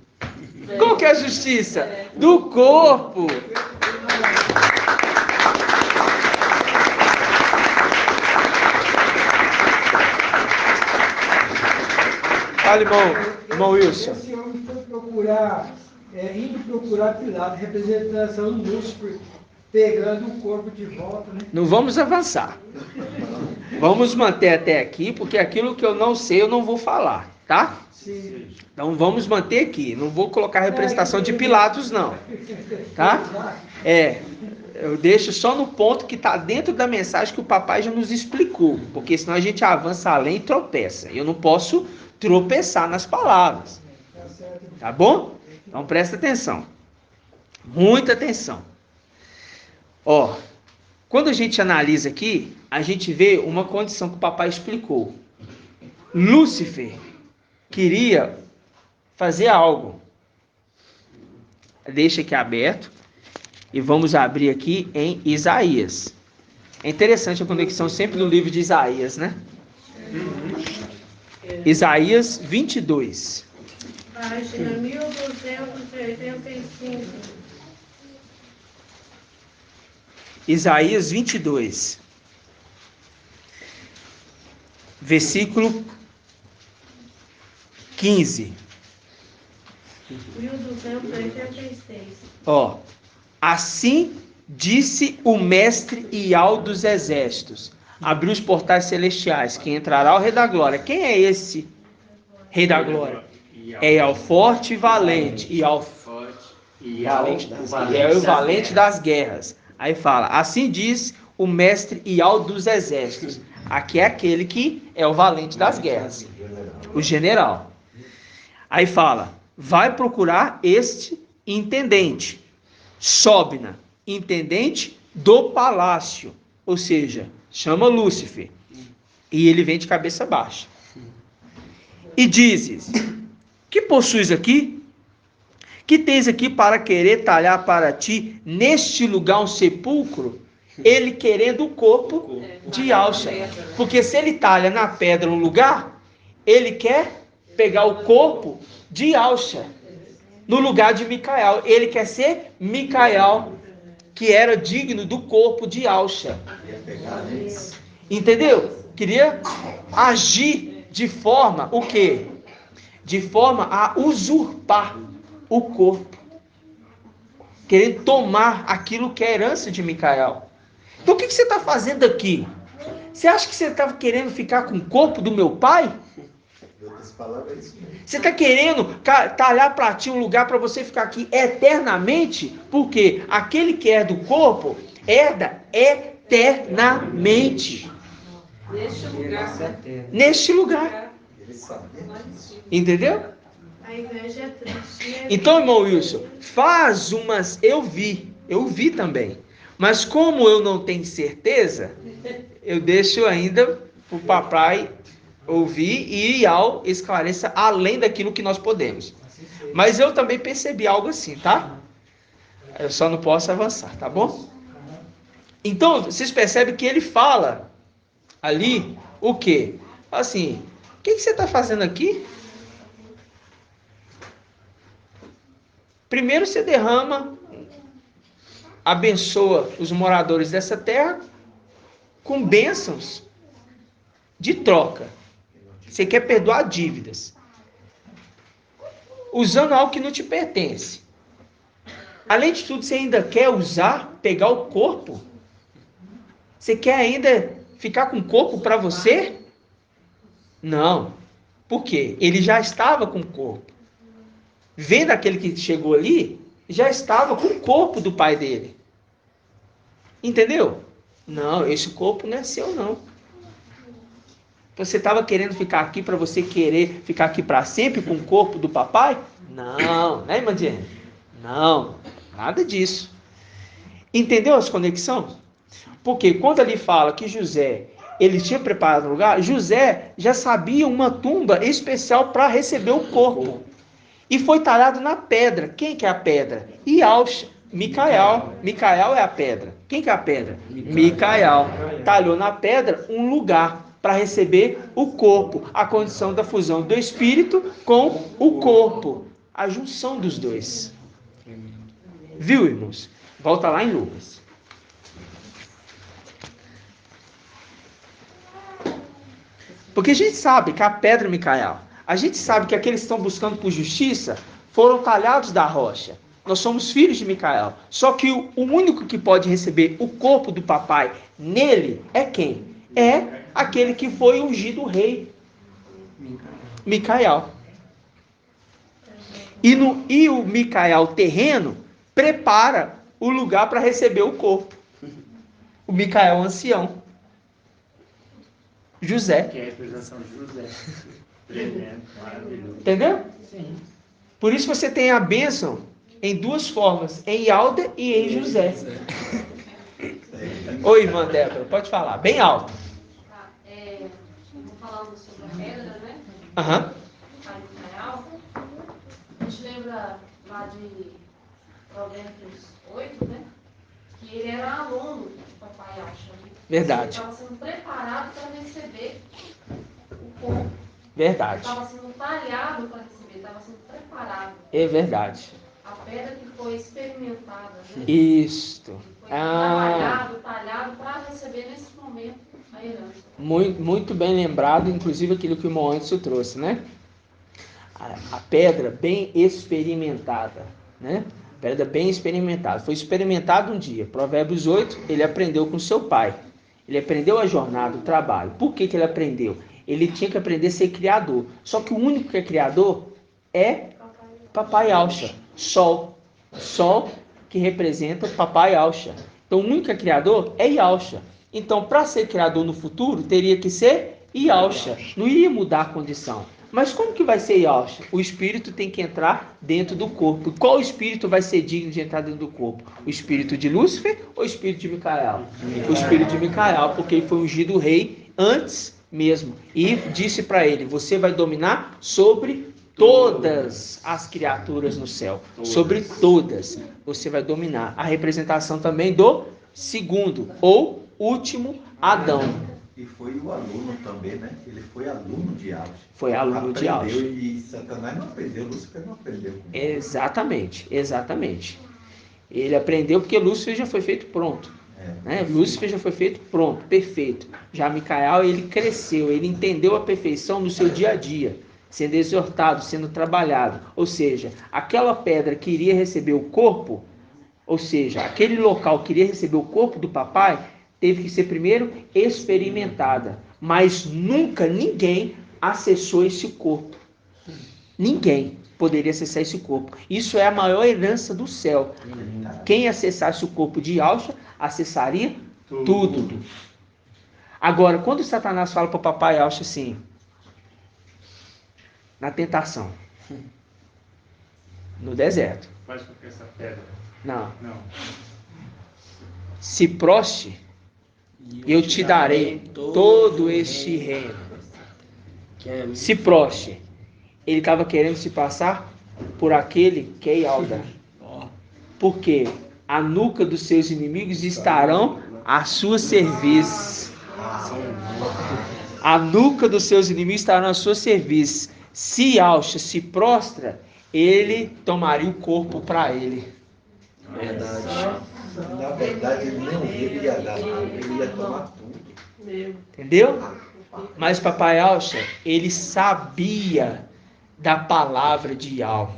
Qual que é a justiça? Do corpo. Fala, irmão Wilson. Esse homem foi procurar, indo procurar Pilatos, representação do Lúcifer, pegando o corpo de volta, né? Não vamos avançar. Vamos manter até aqui, porque aquilo que eu não sei, eu não vou falar, tá? Sim. Então vamos manter aqui. Não vou colocar a representação de Pilatos, não. Tá? Eu deixo só no ponto que está dentro da mensagem que o papai já nos explicou. Porque senão a gente avança além e tropeça. Eu não posso tropeçar nas palavras. Tá bom? Então presta atenção. Muita atenção. Ó, quando a gente analisa aqui, a gente vê uma condição que o papai explicou. Lúcifer queria fazer algo. Deixa aqui aberto. E vamos abrir aqui em Isaías. É interessante a conexão sempre do livro de Isaías, né? Isaías 22. Página 1285. Isaías 22. Versículo 15. 1286. Ó. Assim disse o mestre Ial dos exércitos. Abriu os portais celestiais, que entrará o Rei da Glória. Quem é esse Rei da Glória? É Ial forte e valente. Ial é o valente das guerras. Aí fala, assim diz o mestre Ial dos exércitos. Aqui é aquele que é o valente das guerras. O general. Aí fala, vai procurar este intendente. Sobna, intendente do palácio, ou seja, chama Lúcifer, e ele vem de cabeça baixa. E dizes, que possuis aqui? Que tens aqui para querer talhar para ti, neste lugar um sepulcro? Ele querendo o corpo de Alcha, porque se ele talha na pedra um lugar, ele quer pegar o corpo de Alcha, no lugar de Micael. Ele quer ser Micael, que era digno do corpo de Alcha. Entendeu? Queria agir de forma, o quê? De forma a usurpar o corpo. Querendo tomar aquilo que é herança de Micael. Então o que você está fazendo aqui? Você acha que você estava querendo ficar com o corpo do meu pai? Em outras palavras, é isso mesmo. Você está querendo talhar para ti um lugar para você ficar aqui eternamente? Porque aquele que é do corpo herda eternamente. Neste lugar. Ele sabia disso. Entendeu? A inveja é triste. Então, irmão Wilson, faz umas... Eu vi também. Mas como eu não tenho certeza, eu deixo ainda para o papai ouvir e Ial esclareça além daquilo que nós podemos. Mas eu também percebi algo assim, tá? Eu só não posso avançar, tá bom? Então, vocês percebem que ele fala ali o quê? Assim, o que você está fazendo aqui? Primeiro você derrama, abençoa os moradores dessa terra com bênçãos de troca. Você quer perdoar dívidas, usando algo que não te pertence. Além de tudo, você ainda quer pegar o corpo? Você quer ainda ficar com o corpo para você? Não. Por quê? Ele já estava com o corpo. Vendo aquele que chegou ali, já estava com o corpo do pai dele. Entendeu? Não, esse corpo não é seu, não. Você estava querendo ficar aqui para você querer ficar aqui para sempre com o corpo do papai? Não, né, irmã Diane? Não, nada disso. Entendeu as conexões? Porque quando ele fala que José, ele tinha preparado um lugar, José já sabia uma tumba especial para receber o corpo. E foi talhado na pedra. Quem que é a pedra? Micael. Micael é a pedra. Quem que é a pedra? Micael. Talhou na pedra um lugar para receber o corpo. A condição da fusão do espírito com o corpo. A junção dos dois. Viu, irmãos? Volta lá em Lucas. Porque a gente sabe que a pedra Micael, a gente sabe que aqueles que estão buscando por justiça foram talhados da rocha. Nós somos filhos de Micael. Só que o único que pode receber o corpo do papai nele é quem? É aquele que foi ungido rei. Micael. E o Micael terreno prepara o lugar para receber o corpo. O Micael ancião. José. Que é a representação de José. Tremendo, maravilhoso. Entendeu? Sim. Por isso você tem a bênção em duas formas, em Alda e em José. Oi, irmã Débora, pode falar, bem alto. Vou falando sobre a pedra, né? Aham. A gente lembra lá de Provérbios 8, né? Que ele era aluno do papai Alcha. Verdade. Ele estava sendo preparado para receber o corpo. Verdade. Estava sendo talhado para receber, estava sendo preparado. É verdade. A pedra que foi experimentada, né? Isto. Foi talhado para receber nesse momento a herança. Muito bem lembrado, inclusive aquilo que o irmão Anderson trouxe, né? A pedra bem experimentada, né? Pedra bem experimentada. Foi experimentado um dia. Provérbios 8, ele aprendeu com seu pai. Ele aprendeu a jornada, o trabalho. Por que ele aprendeu? Ele tinha que aprender a ser criador. Só que o único que é criador é Papai Alcha. Sol. Sol que representa Papai Alcha. Então o único que é criador é Yalcha. Então para ser criador no futuro, teria que ser Yalcha. Não iria mudar a condição. Mas como que vai ser Yalcha? O espírito tem que entrar dentro do corpo. Qual espírito vai ser digno de entrar dentro do corpo? O espírito de Lúcifer ou o espírito de Micael? O espírito de Micael, porque ele foi ungido rei antes mesmo. E disse para ele, você vai dominar sobre todas as criaturas no céu. Sobre todas. Você vai dominar. A representação também do segundo ou último Adão. E foi o aluno também, né? Ele foi aluno de Alcha. Foi aluno de Alcha. E Satanás não aprendeu, Lúcifer não aprendeu. Exatamente. Ele aprendeu porque Lúcifer já foi feito pronto. Né? Lúcifer já foi feito pronto, perfeito. Já Micael, ele cresceu, ele entendeu a perfeição no seu dia a dia, sendo exortado, sendo trabalhado. Ou seja, aquela pedra que iria receber o corpo, ou seja, aquele local que iria receber o corpo do papai, teve que ser primeiro experimentada. Mas nunca ninguém acessou esse corpo. Ninguém poderia acessar esse corpo. Isso é a maior herança do céu. Quem acessasse o corpo de Yahshua, acessaria tudo. Agora, quando Satanás fala para o papai Yahshua assim, na tentação, no deserto. Faz com que essa pedra. Não. Não. Se proste, eu te darei todo este reino. Se proste. Ele estava querendo se passar por aquele que é Yalda. Porque a nuca dos seus inimigos estarão à sua serviço. A nuca dos seus inimigos estarão à sua serviço. Se Yahshua se prostra, ele tomaria o corpo para ele. Verdade. Na verdade, ele ia dar nada, ele ia tomar tudo. Entendeu? Mas papai Yahshua, ele sabia da palavra de Yahweh.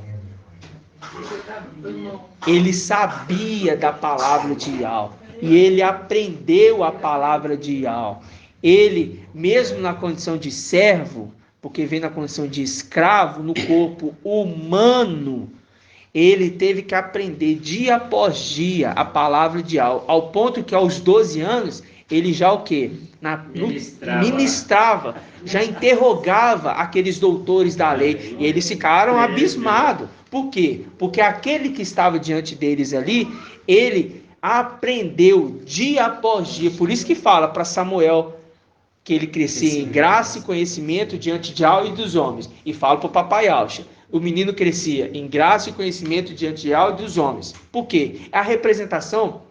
Ele sabia da palavra de Yahweh. E ele aprendeu a palavra de Yahweh. Ele, mesmo na condição de servo, porque vem na condição de escravo, no corpo humano, ele teve que aprender dia após dia a palavra de Yahweh, ao ponto que aos 12 anos, ele já o quê? Ministrava, já interrogava aqueles doutores da lei, e eles ficaram abismados. Por quê? Porque aquele que estava diante deles ali, ele aprendeu dia após dia. Por isso que fala para Samuel que ele crescia em graça e conhecimento diante de Yahweh e dos homens. E fala para o papai Yahshua, o menino crescia em graça e conhecimento diante de Yahweh e dos homens. Por quê? É a representação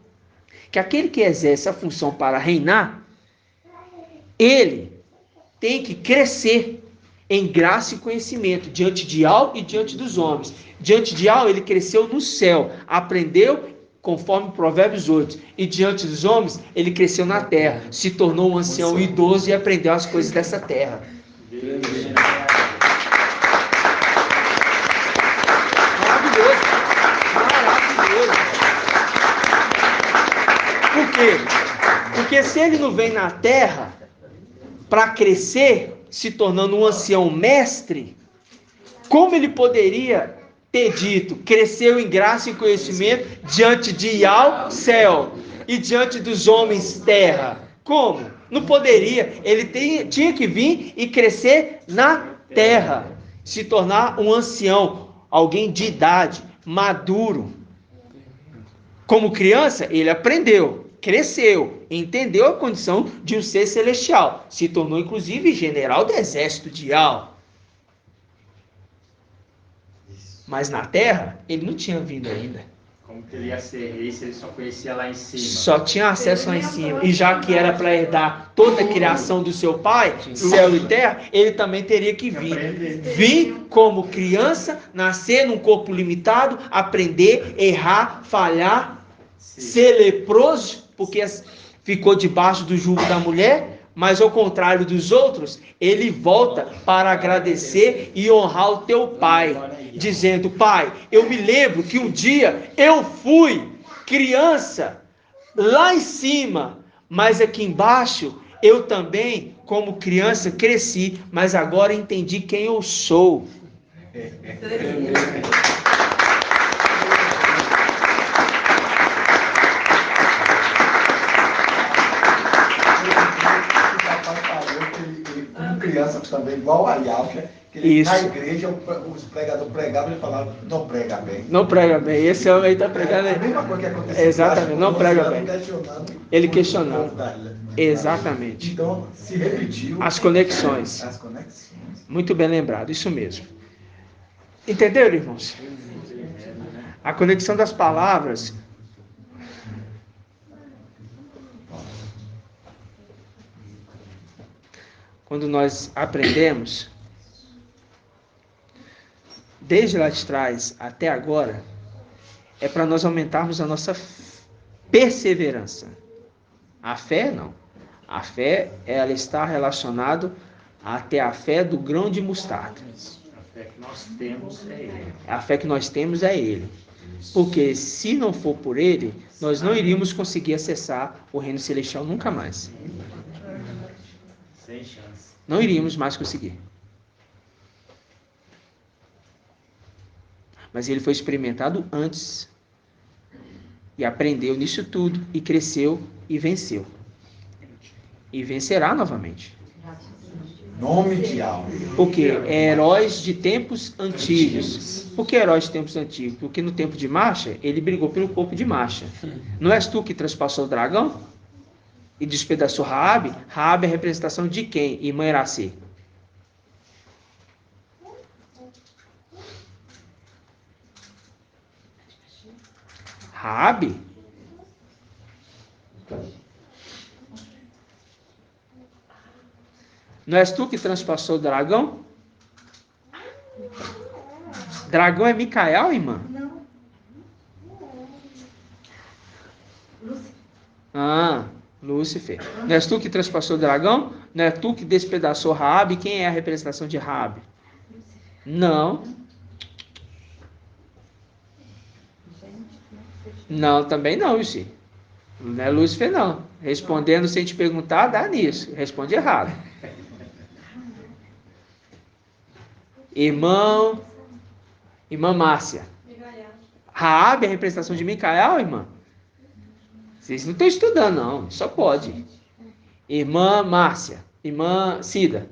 que aquele que exerce a função para reinar, ele tem que crescer em graça e conhecimento diante de Yahweh e diante dos homens. Diante de Yahweh ele cresceu no céu, aprendeu conforme Provérbios 8. E diante dos homens ele cresceu na terra, se tornou um ancião idoso e aprendeu as coisas dessa terra. Maravilhoso. Por quê? Porque se ele não vem na terra para crescer, se tornando um ancião mestre, como ele poderia ter dito, cresceu em graça e conhecimento diante de Yahweh, céu, e diante dos homens, terra? Como? Não poderia. Ele tinha que vir e crescer na terra, se tornar um ancião, alguém de idade, maduro. Como criança, ele aprendeu, cresceu, entendeu a condição de um ser celestial, se tornou inclusive general do exército de Yahweh. Mas na terra, ele não tinha vindo ainda. Como que ele ia ser rei se ele só conhecia lá em cima? Só tinha acesso lá em cima. E já que era para herdar toda a criação do seu pai, céu e terra, ele também teria que vir. Vir como criança, nascer num corpo limitado, aprender, errar, falhar, ser leproso, porque ficou debaixo do jugo da mulher. Mas ao contrário dos outros, ele volta para agradecer e honrar o teu pai, dizendo: pai, eu me lembro que um dia eu fui criança lá em cima, mas aqui embaixo eu também, como criança, cresci, mas agora entendi quem eu sou. Criança também, igual a Yahweh, que ele, na igreja os pregadores pregavam e falavam, não prega bem. Não prega bem, esse homem aí está pregando. A mesma coisa que aconteceu. Exatamente, não prega bem. Ele questionando. Exatamente. Então, se repetiu. As conexões. As conexões. Muito bem lembrado, isso mesmo. Entenderam, irmãos? A conexão das palavras. Quando nós aprendemos, desde lá de trás até agora, é para nós aumentarmos a nossa perseverança. A fé, não. A fé, ela está relacionada até a fé do grão de mostarda. A fé que nós temos é Ele. A fé que nós temos é Ele. Porque se não for por ele, nós não iríamos conseguir acessar o reino celestial nunca mais. Sem chance. Não iríamos mais conseguir. Mas ele foi experimentado antes. E aprendeu nisso tudo. E cresceu e venceu. E vencerá novamente. Nome de alma. Porque é heróis de tempos antigos. Por que heróis de tempos antigos? Porque no tempo de Marcha, ele brigou pelo corpo de Marcha. Não és tu que transpassou o dragão? E despedaçou Raabe? Raabe é a representação de quem? Irmã Iraci. Raabe? Não és tu que transpassou o dragão? Dragão é Micael, irmã? Ah, Lúcifer. Não és tu que transpassou o dragão? Não é tu que despedaçou Raabe? Quem é a representação de Raabe? Não. Não, também não, Luci. Não é Lúcifer, não. Respondendo sem te perguntar, dá nisso. Responde errado. Irmã Márcia. Raabe é a representação de Micael, irmã? Vocês não estão estudando, não. Só pode. Irmã Márcia. Irmã Cida.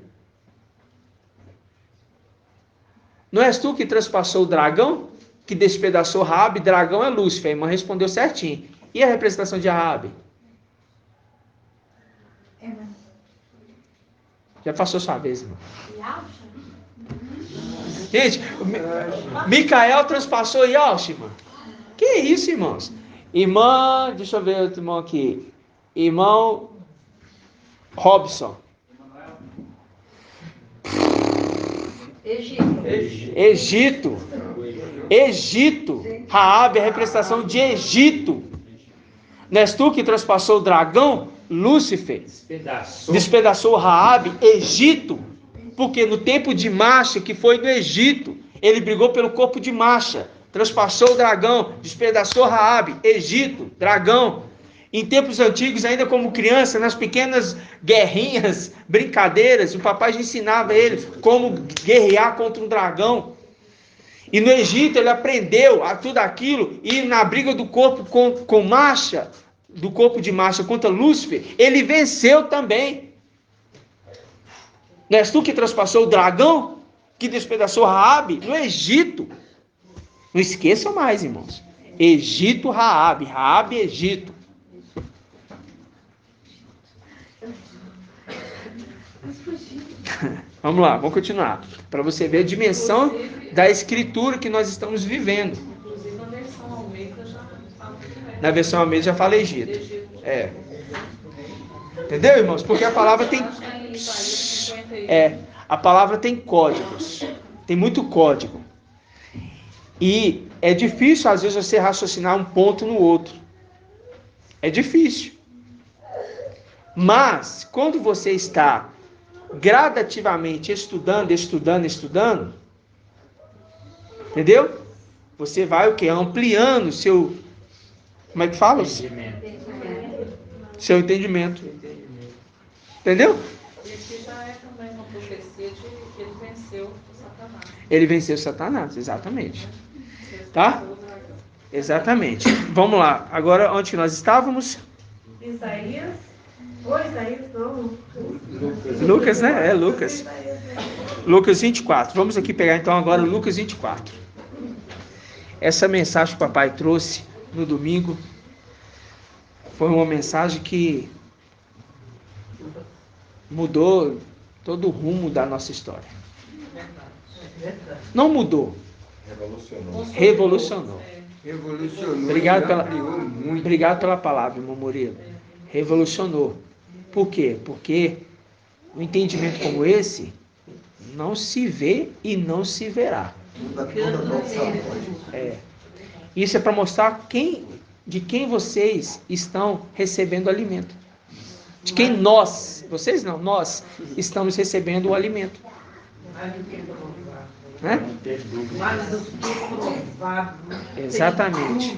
Não és tu que transpassou o dragão? Que despedaçou Raabe? Dragão é Lúcifer. A irmã respondeu certinho. E a representação de Raabe? Já passou sua vez, irmão. Gente, Micael transpassou Yoshima. Que isso, irmãos? Irmã, deixa eu ver outro irmão aqui. Irmão Robson. Egito. Raabe é a representação de Egito. Não és tu que transpassou o dragão? Lúcifer. Despedaçou Raabe, Egito. Porque no tempo de Marcha, que foi no Egito, ele brigou pelo corpo de Marcha, transpassou o dragão, despedaçou Raabe, Egito, dragão. Em tempos antigos, ainda como criança, nas pequenas guerrinhas, brincadeiras, o papai já ensinava ele como guerrear contra um dragão. E no Egito ele aprendeu a tudo aquilo, e na briga do corpo com Marcha, do corpo de Marcha contra Lúcifer, ele venceu também. Não és tu que transpassou o dragão? Que despedaçou Raabe? No Egito. Não esqueçam mais, irmãos. Egito, Raabe. Raabe, Egito. Vamos lá, vamos continuar. Para você ver a dimensão da escritura que nós estamos vivendo. Inclusive na versão Almeida já fala. Na versão Almeida já fala Egito. É. Entendeu, irmãos? Porque a palavra tem... a palavra tem códigos. Tem muito código. E é difícil, às vezes, você raciocinar um ponto no outro. É difícil. Mas, quando você está gradativamente estudando, entendeu? Você vai o quê? Ampliando o seu... Como é que fala? Seu entendimento. Entendeu? E aqui já é também uma profecia de que ele venceu o Satanás. Ele venceu Satanás, exatamente. Tá? Exatamente. Vamos lá. Agora, onde nós estávamos? Isaías. Isaías não. Lucas, né? É Lucas. Lucas 24. Vamos aqui pegar então agora Lucas 24. Essa mensagem que o papai trouxe no domingo foi uma mensagem que mudou todo o rumo da nossa história. Não mudou. Revolucionou. Obrigado pela palavra, irmão Murilo. Revolucionou. Por quê? Porque um entendimento como esse não se vê e não se verá. Isso é para mostrar de quem vocês estão recebendo o alimento. De quem nós estamos recebendo o alimento. Né? Não ter dúvida. Mas os reprovados. Exatamente.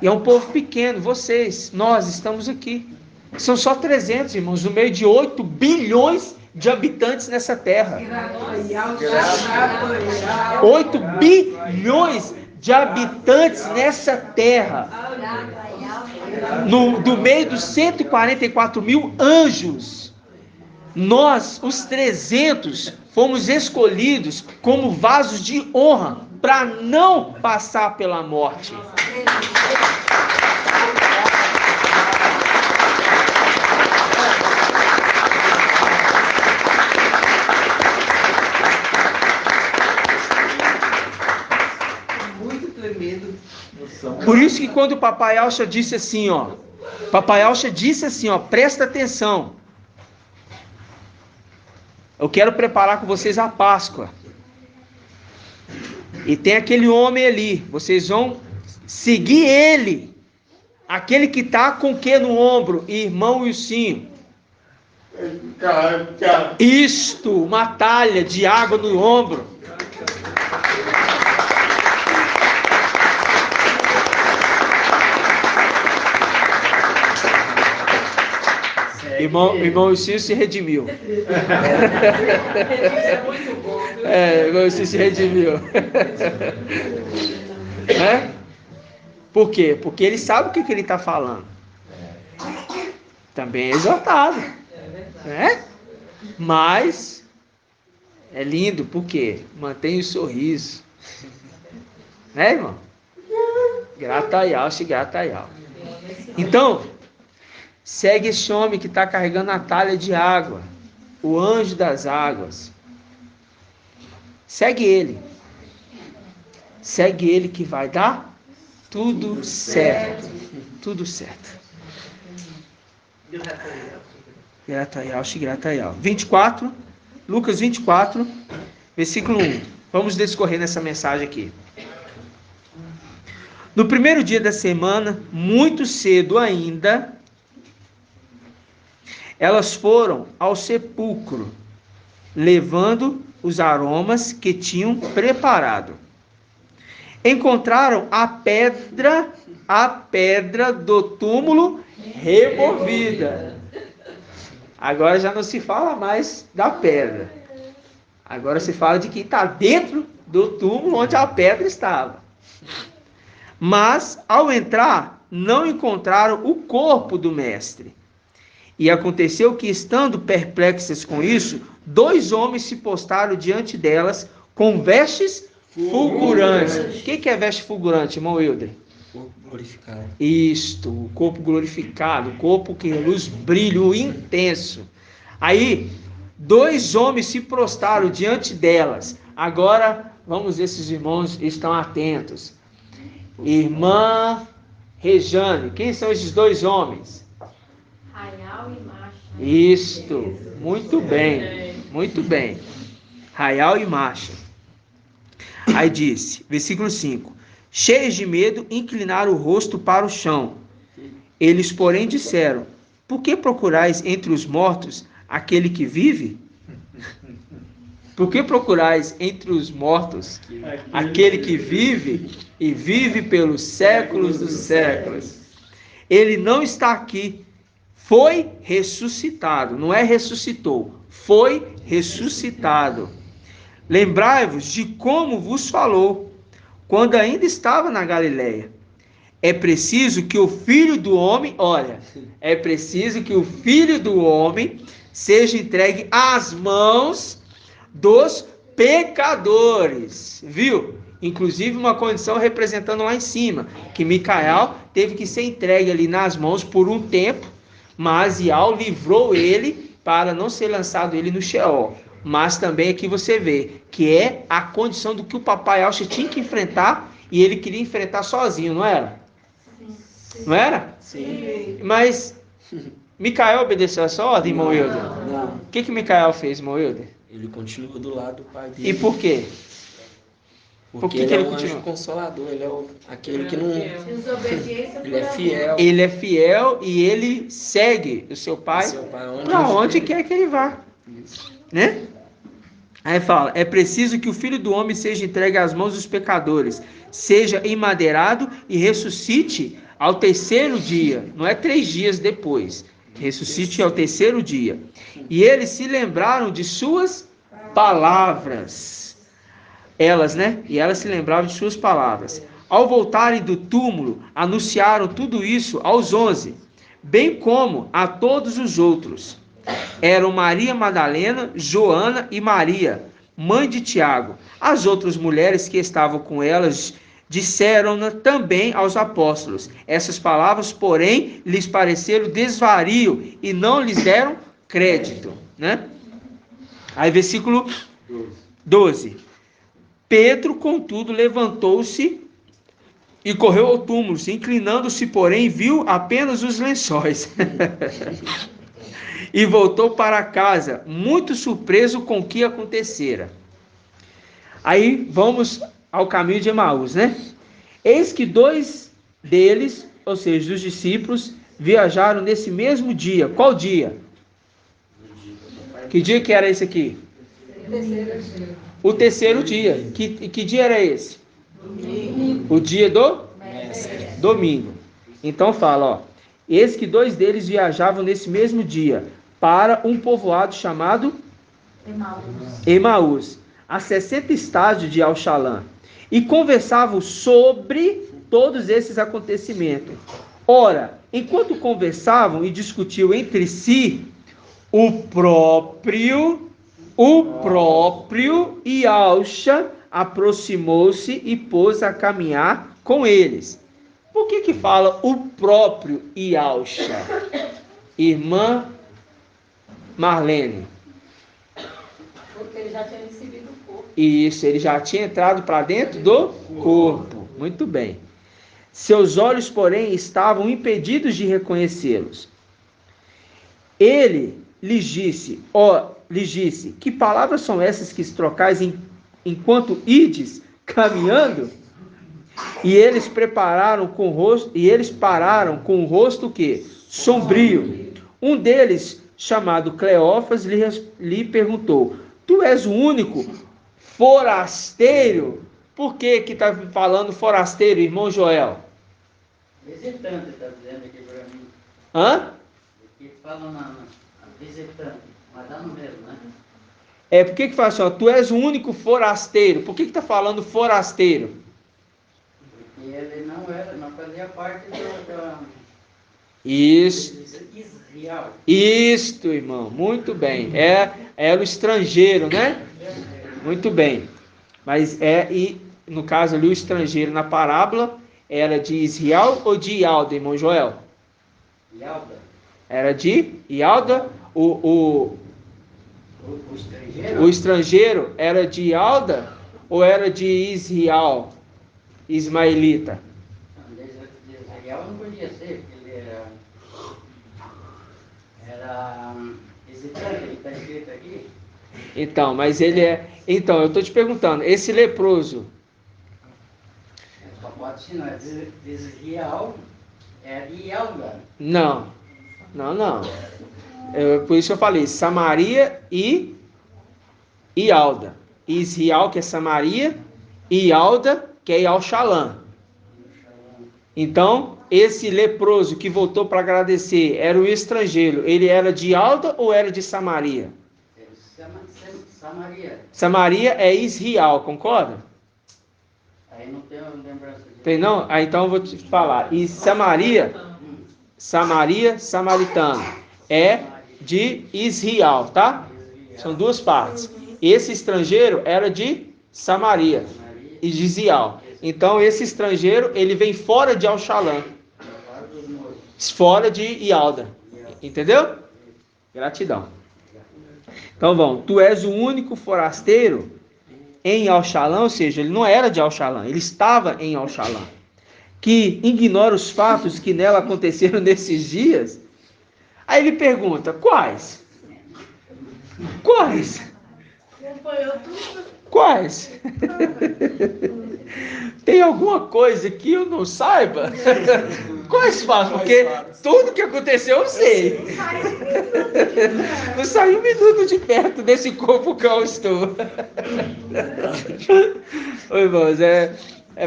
E é um povo pequeno, vocês, nós estamos aqui. São só 300, irmãos, no meio de 8 bilhões de habitantes nessa terra. 8 bilhões de habitantes nessa terra. Do meio dos 144 mil anjos. Nós, os 300, fomos escolhidos como vasos de honra para não passar pela morte. Muito tremendo. Por isso que quando o Papai Alcha disse assim, presta atenção. Eu quero preparar com vocês a Páscoa. E tem aquele homem ali, vocês vão seguir ele. Aquele que está com o que no ombro? Irmão Wilsinho. Isto, uma talha de água no ombro. Irmão Wilsinho se redimiu. Irmão Wilsinho se redimiu. Por quê? Porque ele sabe o que ele está falando. Também é exaltado. Mas é lindo, por quê? Mantém o sorriso. Né, irmão? Grataial. Então, segue esse homem que está carregando a talha de água, o anjo das águas. Segue ele. Segue ele que vai dar tudo certo. Tudo certo. Grataial. 24, Lucas 24, versículo 1. Vamos discorrer nessa mensagem aqui. No primeiro dia da semana, muito cedo ainda, elas foram ao sepulcro, levando os aromas que tinham preparado. Encontraram a pedra do túmulo removida. Agora já não se fala mais da pedra. Agora se fala de quem está dentro do túmulo onde a pedra estava. Mas, ao entrar, não encontraram o corpo do mestre. E aconteceu que, estando perplexas com isso, 2 homens se postaram diante delas com vestes fulgurantes. O que é veste fulgurante, irmão Wilder? Corpo glorificado. Isto, o corpo glorificado, o corpo que luz brilho intenso. Aí, 2 homens se prostraram diante delas. Agora, vamos ver se os irmãos estão atentos. Irmã Rejane, quem são esses 2 homens? Raial e Macha. Isto, muito bem. Raial e Macha. Aí disse, versículo 5: cheios de medo, inclinaram o rosto para o chão. Eles, porém, disseram: por que procurais entre os mortos aquele que vive? Por que procurais entre os mortos aquele que vive e vive pelos séculos dos séculos? Ele não está aqui, foi ressuscitado, não é ressuscitou, foi ressuscitado. Lembrai-vos de como vos falou, quando ainda estava na Galileia. É preciso que o Filho do Homem, é preciso que o Filho do Homem seja entregue às mãos dos pecadores, viu? Inclusive uma condição representando lá em cima, que Micael teve que ser entregue ali nas mãos por um tempo, mas Ial livrou ele para não ser lançado ele no Sheol. Mas também aqui você vê que é a condição do que o Papai Alcha tinha que enfrentar, e ele queria enfrentar sozinho, não era? Sim. Não era? Sim. Mas Micael obedeceu essa ordem, irmão Wilder? Não. O que Micael fez, irmão Wilder? Ele continua do lado do pai dele. E por quê? Porque que ele ele é um continua? anjo consolador, ele é aquele que não... Desobediência. Ele é fiel. Ele é fiel e ele segue o seu pai Seu pai, para onde quer que ele vá. Isso. Né? Aí fala, é preciso que o Filho do Homem seja entregue às mãos dos pecadores, seja emadeirado e ressuscite ao terceiro dia. Não é 3 dias depois. Ressuscite ao terceiro dia. E eles se lembraram de suas palavras. Elas, né? E elas se lembravam de suas palavras. Ao voltarem do túmulo, anunciaram tudo isso aos 11, bem como a todos os outros. Eram Maria Madalena, Joana e Maria, mãe de Tiago. As outras mulheres que estavam com elas disseram também aos apóstolos. Essas palavras, porém, lhes pareceram desvario e não lhes deram crédito, né? Aí versículo 12. Pedro, contudo, levantou-se e correu ao túmulo. Inclinando-se, porém, viu apenas os lençóis. E voltou para casa, muito surpreso com o que acontecera. Aí vamos ao caminho de Emaús, né? Eis que 2 deles, ou seja, dos discípulos, viajaram nesse mesmo dia. Qual dia? Que dia que era esse aqui? O terceiro dia. Que dia era esse? O dia do? Domingo. Então fala, ó. Eis que 2 deles viajavam nesse mesmo dia para um povoado chamado Emaús, a 60 estádios de Alxalã, e conversavam sobre todos esses acontecimentos. Ora, enquanto conversavam e discutiam entre si, o próprio Ialcha aproximou-se e pôs a caminhar com eles. Por que fala o próprio Ialcha? Irmã Marlene. Porque ele já tinha recebido o corpo. Isso, ele já tinha entrado para dentro do corpo. Muito bem. Seus olhos, porém, estavam impedidos de reconhecê-los. Ele lhes disse, que palavras são essas que trocais enquanto ides caminhando? E eles pararam com o rosto que? Sombrio. Um deles, chamado Cleófas, lhe perguntou, tu és o único forasteiro? Por que está falando forasteiro, irmão Joel? Visitante, está dizendo aqui para mim. Hã? Aqui fala visitante, mas dá no mesmo, né? Por que fala assim, ó, tu és o único forasteiro? Por que está falando forasteiro? Porque ele não fazia parte do Isso. Israel. Isto, irmão, muito bem. Era o estrangeiro, né? Muito bem. Mas e no caso ali, o estrangeiro na parábola era de Israel ou de Ialda, irmão Joel? Ialda. Era de Ialda? O estrangeiro? O estrangeiro era de Ialda ou era de Israel? Ismaelita? De Israel não podia ser, porque ele era visitante, ele está escrito aqui. Então, mas ele é... Então, eu estou te perguntando, esse leproso... Só pode ser, não é de Israel, é de Ialda. Não. Por isso eu falei, Samaria e Ialda. Israel, que é Samaria, e Ialda, que é Alxalã. Então, esse leproso que voltou para agradecer era o estrangeiro. Ele era de Ialda ou era de Samaria? Samaria. Samaria é Israel, concorda? Aí não tem lembrança de... Tem não? Então eu vou te falar. E Samaria, samaritano, é de Israel, tá? São 2 partes. Esse estrangeiro era de Samaria e de Israel. Então esse estrangeiro, ele vem fora de Alxalã, fora de Ialda. Entendeu? Gratidão. Então vamos, tu és o único forasteiro em Alxalã, ou seja, ele não era de Alxalã, ele estava em Alxalã, que ignora os fatos que nela aconteceram nesses dias. Aí ele pergunta, quais? Acompanhou tudo. Quais? Tem alguma coisa que eu não saiba? Quais fatos? Porque tudo que aconteceu eu sei. Não saí um minuto de perto desse corpo que eu estou. Oi, irmãos, é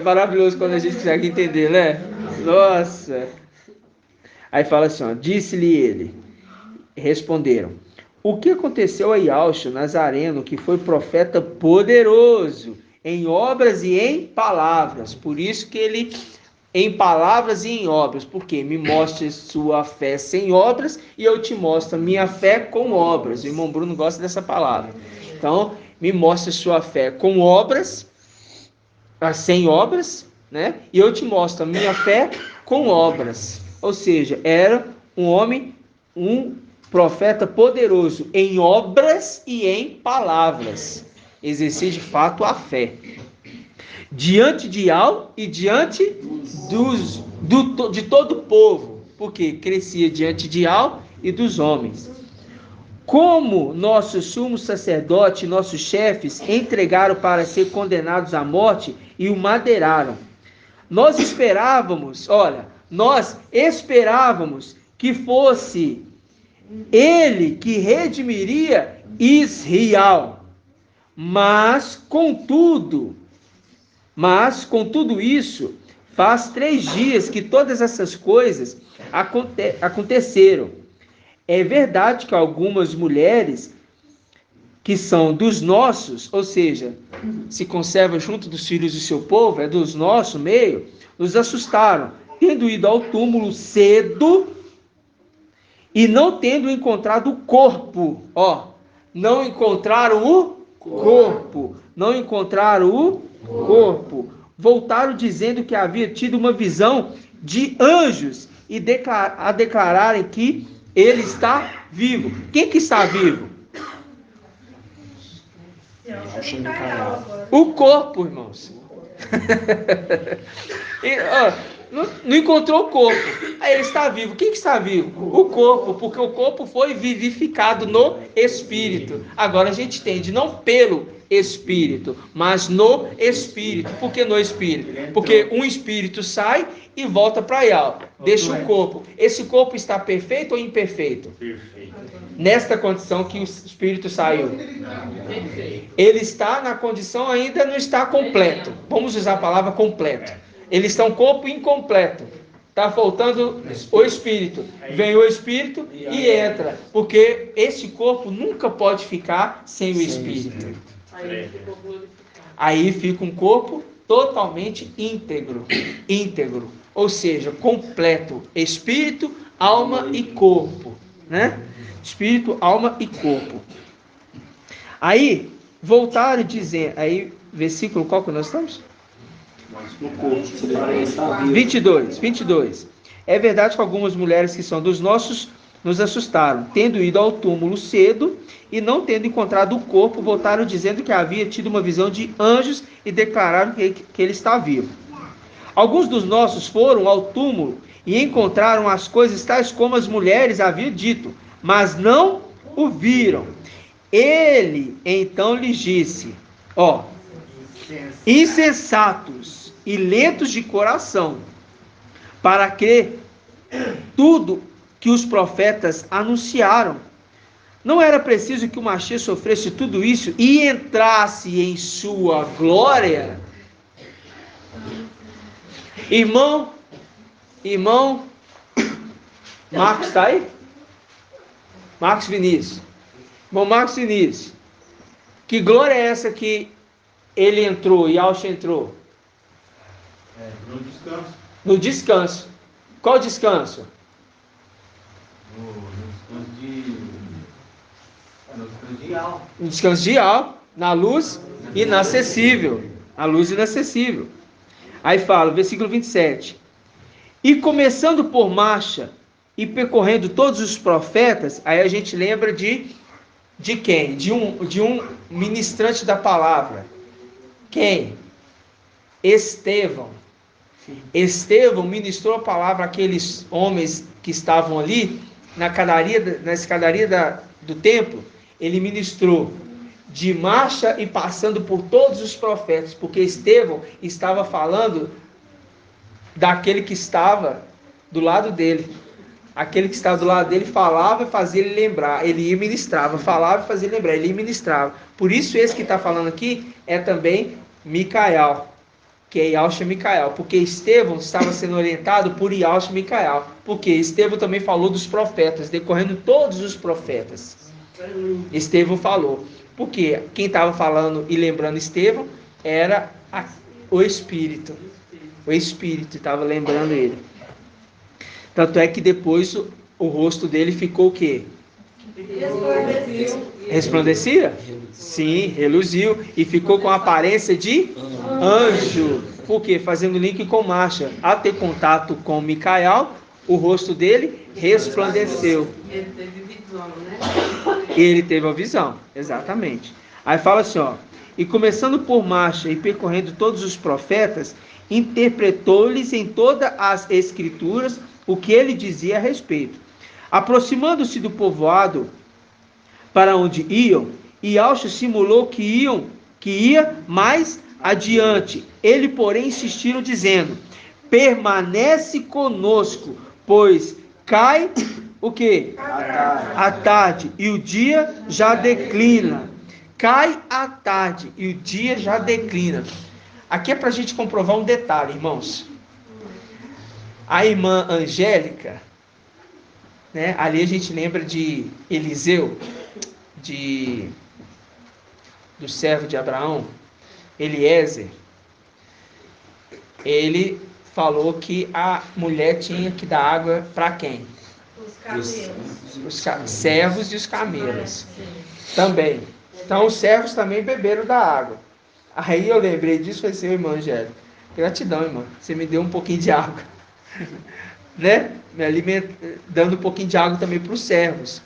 maravilhoso quando a gente consegue entender, né? Nossa. Aí fala assim, ó, disse-lhe ele, responderam, o que aconteceu a Iaucho Nazareno, que foi profeta poderoso em obras e em palavras? Por isso que ele, em palavras e em obras, porque me mostre sua fé sem obras e eu te mostro minha fé com obras. O irmão Bruno gosta dessa palavra. Então, me mostre sua fé com obras, sem obras, né? E eu te mostro a minha fé com obras. Ou seja, era um homem, um profeta poderoso em obras e em palavras. Exercia de fato a fé. Diante de Al e diante de todo o povo. Porque crescia diante de Al e dos homens. Como nossos sumos sacerdotes e nossos chefes entregaram para ser condenados à morte e o madeiraram. Nós esperávamos que fosse ele que redimiria Israel. Mas com tudo isso, faz 3 dias que todas essas coisas aconteceram. É verdade que algumas mulheres que são dos nossos, ou seja, se conserva junto dos filhos do seu povo, é dos nossos meio, nos assustaram, tendo ido ao túmulo cedo e não tendo encontrado o corpo. Não encontraram o corpo. Voltaram dizendo que havia tido uma visão de anjos e a declararem que ele está vivo. Quem que está vivo? O corpo, irmãos. Não encontrou o corpo. Aí ele está vivo. Quem que está vivo? O corpo, porque o corpo foi vivificado no Espírito. Agora a gente entende, não pelo Espírito, mas no Espírito. Por que no Espírito? Porque um Espírito sai e volta para Yahweh. Deixa o corpo. Esse corpo está perfeito ou imperfeito? Perfeito. Nesta condição que o Espírito saiu. Ele está na condição, ainda não está completo. Vamos usar a palavra completo. Ele está um corpo incompleto. Está faltando o Espírito. Vem o Espírito e entra. Porque esse corpo nunca pode ficar sem o Espírito. Aí fica um corpo totalmente íntegro. Ou seja, completo. Espírito, alma e corpo. Né? Espírito, alma e corpo. Aí, voltaram dizendo... Aí, versículo, qual que nós estamos? 22. É verdade que algumas mulheres que são dos nossos nos assustaram, tendo ido ao túmulo cedo e não tendo encontrado o corpo, voltaram dizendo que havia tido uma visão de anjos e declararam que ele está vivo. Alguns dos nossos foram ao túmulo e encontraram as coisas tais como as mulheres haviam dito, mas não o viram. Ele então lhes disse, insensatos e lentos de coração, para que tudo que os profetas anunciaram, não era preciso que o Machia sofresse tudo isso e entrasse em sua glória? Irmão, Marcos está aí? Marcos Vinícius. Irmão Marcos Vinícius, que glória é essa que ele entrou, Yaucho entrou? No descanso. No descanso. Qual descanso? No descanso de Al, na luz inacessível. A luz inacessível. Aí fala, versículo 27. E começando por Marcha e percorrendo todos os profetas, aí a gente lembra de quem? De um ministrante da palavra. Quem? Estevão. Estevão ministrou a palavra àqueles homens que estavam ali na escadaria do templo. Ele ministrou de marcha e passando por todos os profetas, porque Estevão estava falando daquele que estava do lado dele. Aquele que estava do lado dele falava e fazia ele lembrar. Ele ia e ministrava. Falava e fazia ele lembrar. Ele ia e ministrava. Por isso esse que está falando aqui é também Micael. Que é Yahshua Micael. Porque Estevão estava sendo orientado por Yahshua Micael. Porque Estevão também falou dos profetas. Decorrendo todos os profetas. Estevão falou. Porque quem estava falando e lembrando Estevão era o Espírito. O Espírito estava lembrando ele. Tanto é que depois o rosto dele ficou o quê? Resplandecia? Sim, reluziu. E ficou com a aparência de anjo. Por quê? Fazendo link com Marcha. Ao ter contato com Micael, o rosto dele resplandeceu. Ele teve visão, né? Ele teve a visão, exatamente. Aí fala assim, ó. E começando por Marcha e percorrendo todos os profetas, interpretou-lhes em todas as escrituras o que ele dizia a respeito. Aproximando-se do povoado para onde iam, Yahshua simulou que ia mais adiante. Ele, porém, insistiu dizendo: permanece conosco, pois cai o quê? A tarde, e o dia já declina. Cai a tarde e o dia já declina. Aqui é para a gente comprovar um detalhe, irmãos. A irmã Angélica, né? Ali a gente lembra de Eliseu, do servo de Abraão, Eliezer. Ele falou que a mulher tinha que dar água para quem? Os camelos. Os servos e os camelos. Também. Então os servos também beberam da água. Aí eu lembrei disso e falei assim: irmã Angélica, gratidão, irmã, você me deu um pouquinho de água. Né? Dando um pouquinho de água também para os servos.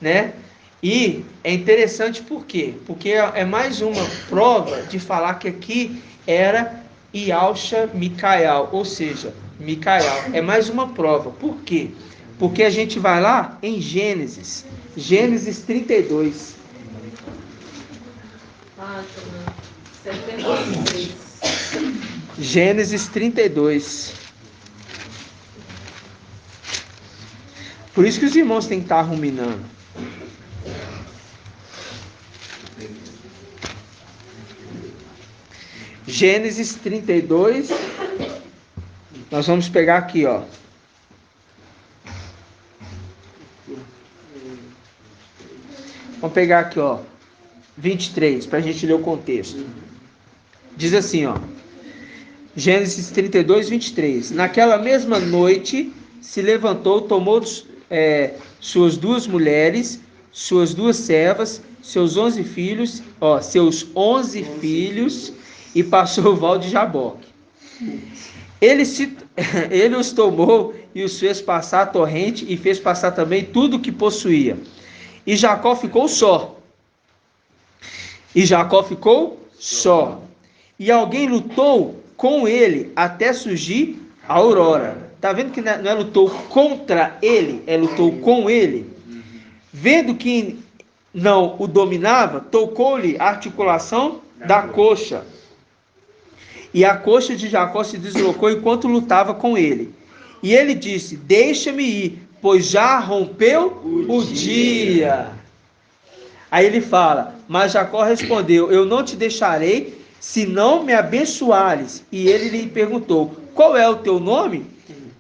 Né? E é interessante por quê? Porque é mais uma prova de falar que aqui era Yahshua Micael, ou seja, Micael. É mais uma prova. Por quê? Porque a gente vai lá em Gênesis 32. Página 76. Gênesis 32. Por isso que os irmãos têm que estar ruminando. Gênesis 32. Nós vamos pegar aqui, ó. Vamos pegar aqui, ó. 23, para a gente ler o contexto. Diz assim, ó. Gênesis 32, 23. Naquela mesma noite se levantou, tomou suas duas mulheres, suas duas servas, seus 11 filhos, e passou o val de Jaboque. Ele os tomou e os fez passar a torrente e fez passar também tudo o que possuía. E Jacó ficou só. E alguém lutou com ele até surgir a aurora. Está vendo que não é lutou contra ele, é lutou com ele? Vendo que não o dominava, tocou-lhe a articulação da coxa. E a coxa de Jacó se deslocou enquanto lutava com ele. E ele disse: deixa-me ir, pois já rompeu o dia. Aí ele fala: mas Jacó respondeu: eu não te deixarei, se não me abençoares. E ele lhe perguntou: qual é o teu nome?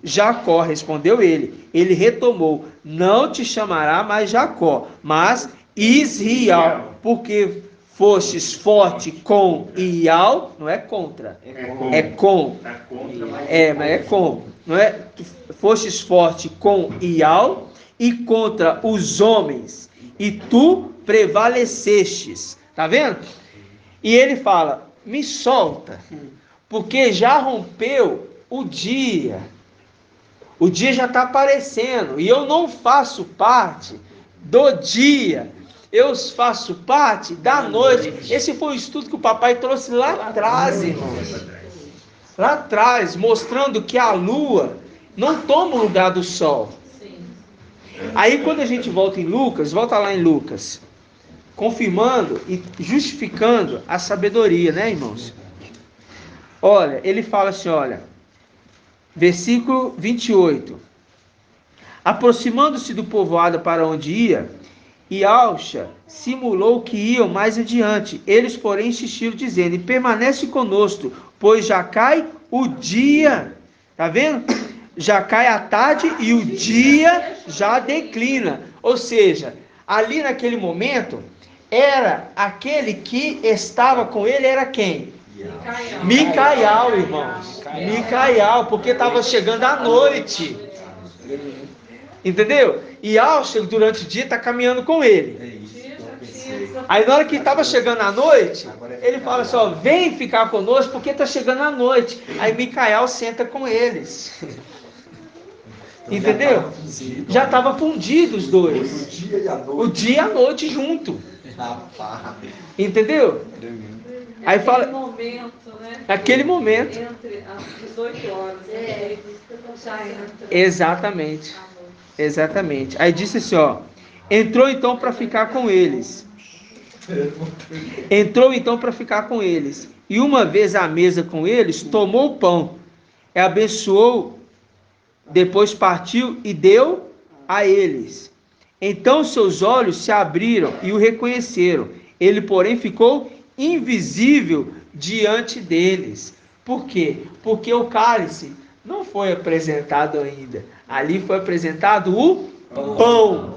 Jacó, respondeu ele. Ele retomou: não te chamará mais Jacó, mas Israel, porque fostes forte com Ial, não é contra, é com. Mas é com, não é? Fostes forte com Ial e contra os homens, e tu prevalecestes. Tá vendo? E ele fala: me solta, porque já rompeu o dia. O dia já está aparecendo e eu não faço parte do dia. Eu faço parte da noite. Esse foi o estudo que o papai trouxe lá atrás, irmãos. Lá atrás, mostrando que a lua não toma o lugar do sol. Aí quando a gente volta em Lucas, volta lá em Lucas, confirmando e justificando a sabedoria, né, irmãos? Olha, ele fala assim, olha, Versículo 28. Aproximando-se do povoado para onde ia, Ialcha simulou que iam mais adiante. Eles, porém, insistiram, dizendo: permanece conosco, pois já cai o dia. Tá vendo? Já cai a tarde e o dia já declina. Ou seja, ali naquele momento, era aquele que estava com ele, era quem? Micael, irmãos. Micael, porque estava chegando a noite. Entendeu? E Alcha, durante o dia, está caminhando com ele. Aí na hora que estava chegando a noite, ele fala assim, ó, vem ficar conosco porque está chegando a noite. Aí Micael senta com eles. Entendeu? Já estava fundido os dois. O dia e a noite junto. Entendeu? Aí fala. Momento, né? Aquele momento. Entre as 18 horas. Exatamente. Exatamente. Aí disse assim, ó. Entrou então para ficar com eles. Entrou então para ficar com eles. E uma vez à mesa com eles, tomou o pão, abençoou, depois partiu e deu a eles. Então seus olhos se abriram e o reconheceram. Ele, porém, ficou invisível diante deles. Por quê? Porque o cálice não foi apresentado ainda. Ali foi apresentado o pão.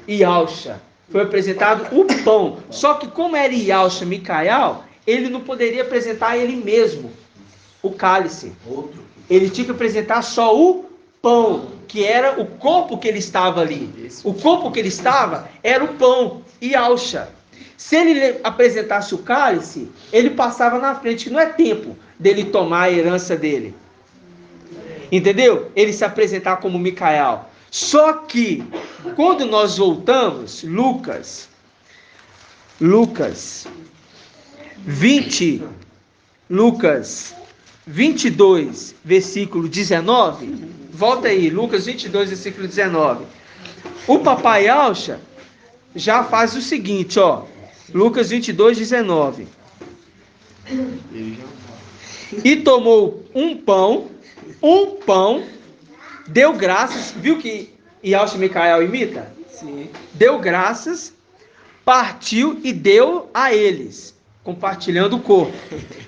Ialcha. Foi apresentado o pão. Só que como era Ialcha Micael, ele não poderia apresentar ele mesmo, o cálice. Ele tinha que apresentar só o pão, que era o corpo que ele estava ali. O corpo que ele estava era o pão, Ialcha. Se ele apresentasse o cálice, ele passava na frente, que não é tempo dele tomar a herança dele. Entendeu? Ele se apresentar como Micael. Só que, quando nós voltamos, Lucas 22, versículo 19. Volta aí, Lucas 22, versículo 19. O papai Alcha já faz o seguinte, ó. Lucas 22, 19. E tomou um pão, deu graças, viu que Ialcha Micael imita? Sim. Deu graças, partiu e deu a eles, compartilhando o corpo,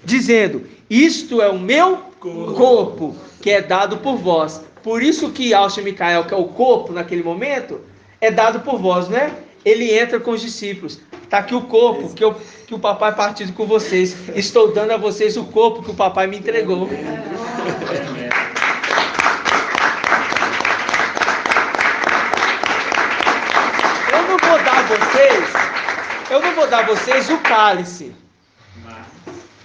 dizendo, isto é o meu corpo, que é dado por vós. Por isso que Ialcha Micael, que é o corpo naquele momento, é dado por vós, né? Ele entra com os discípulos. Está aqui o corpo que o papai partiu com vocês. Estou dando a vocês o corpo que o papai me entregou. Eu não vou dar a vocês o cálice,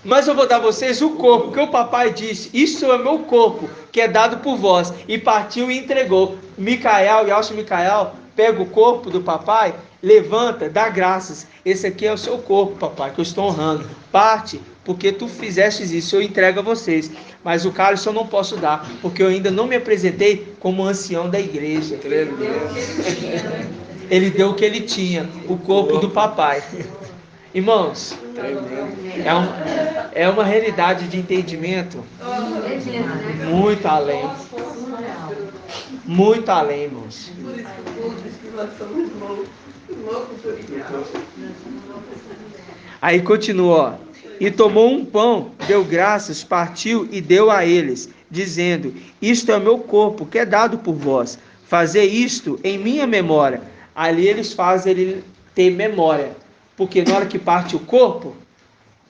mas eu vou dar a vocês o corpo, que o papai disse, isso é meu corpo, que é dado por vós, e partiu e entregou. Micael, Ialcha Micael, pega o corpo do papai, levanta, dá graças, esse aqui é o seu corpo, papai, que eu estou honrando, parte, porque tu fizestes isso, eu entrego a vocês, mas o cálice eu não posso dar, porque eu ainda não me apresentei como ancião da igreja. Ele deu o que ele tinha, o corpo do papai. Irmãos, é uma realidade de entendimento muito além. Muito além, irmãos. Aí continua, ó. E tomou um pão, deu graças, partiu e deu a eles, dizendo, isto é o meu corpo, que é dado por vós. Fazer isto em minha memória. Ali eles fazem ele ter memória. Porque na hora que parte o corpo,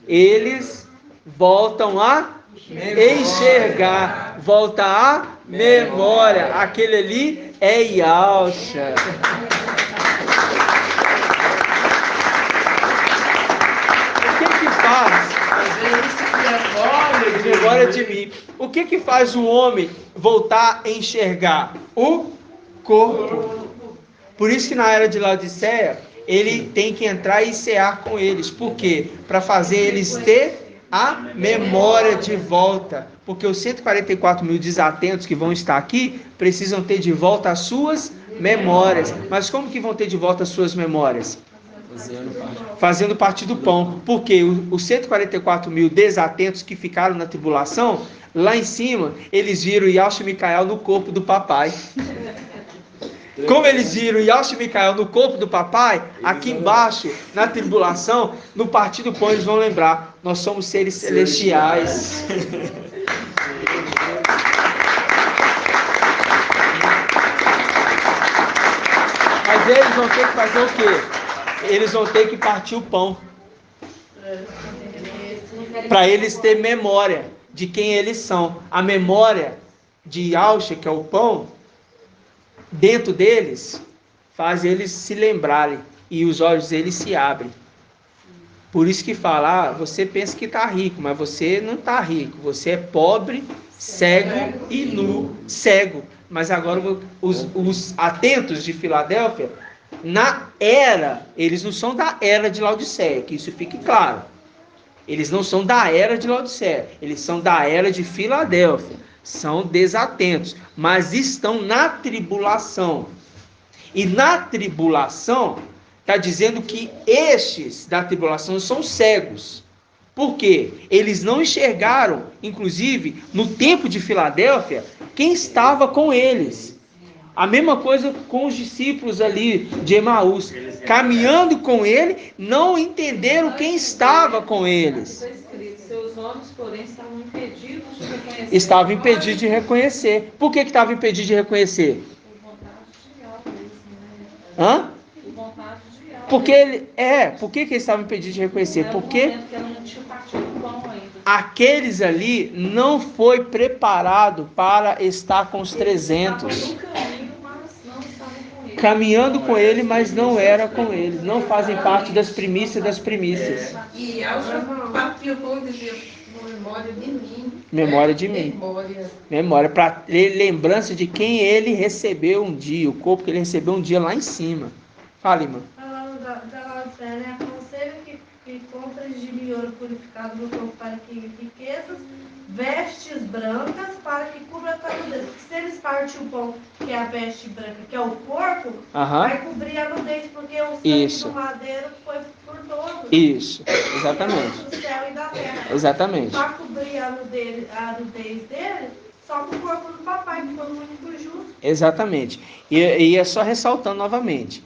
eles voltam a enxergar. Volta a memória. Aquele ali é Ialcha. O que faz? Memória de mim. O que faz o homem voltar a enxergar? O corpo. Por isso que na era de Laodiceia, ele tem que entrar e cear com eles. Por quê? Para fazer eles ter a memória de volta. Porque os 144 mil desatentos que vão estar aqui, precisam ter de volta as suas memórias. Mas como que vão ter de volta as suas memórias? Fazendo parte do pão. Porque os 144 mil desatentos que ficaram na tribulação, Lá em cima, eles viram Yahshua e Micael no corpo do papai. Como eles viram Yahshua e Micael no corpo do papai, aqui embaixo, na tribulação, no partir do pão, eles vão lembrar: nós somos seres celestiais. Mas eles vão ter que fazer o quê? Eles vão ter que partir o pão. Para eles terem memória de quem eles são. A memória de Yahshua, que é o pão, dentro deles, faz eles se lembrarem. E os olhos deles se abrem. Por isso que fala, você pensa que está rico, mas você não está rico. Você é pobre, cego e nu. Cego. Mas agora os atentos de Filadélfia, na era, eles não são da era de Laodiceia, que isso fique claro. Eles não são da era de Laodiceia, eles são da era de Filadélfia. São desatentos, mas estão na tribulação. E na tribulação, está dizendo que estes da tribulação são cegos. Por quê? Eles não enxergaram, inclusive, no tempo de Filadélfia, quem estava com eles. A mesma coisa com os discípulos ali de Emaús. Caminhando com ele, não entenderam quem estava com eles. Está escrito: seus olhos, porém, estavam impedidos de reconhecer. Estavam impedidos de reconhecer. Por que estavam impedidos de reconhecer? Por vontade de algo, né? Hã? Por vontade de algo. Por que eles estavam impedidos de reconhecer? Porque Porque ela não tinha partido o pão ainda. aqueles ali não foi preparado para estar com os 300. Estavam no caminho, mas não estavam com ele. Caminhando com ele, mas não era com eles. Não fazem parte das primícias das primícias. E Yahshua afirmou e dizia: memória de mim. Memória de mim. Memória, para ter lembrança de quem ele recebeu um dia, o corpo que ele recebeu um dia lá em cima. Fala, irmã. Falando da Laodiceia, né? Aconselho que compres de ouro purificado no corpo para que riquezas, vestes brancas para que cubra a tua nudez. Porque se eles partem o pão, que é a veste branca, que é o corpo, vai cobrir a nudez, porque o sangue do madeiro foi por todos. Isso, exatamente. Do céu e da terra. Exatamente. Para cobrir a nudez dele, só com o corpo do papai, que foi o único justo. Exatamente. E é só ressaltando novamente.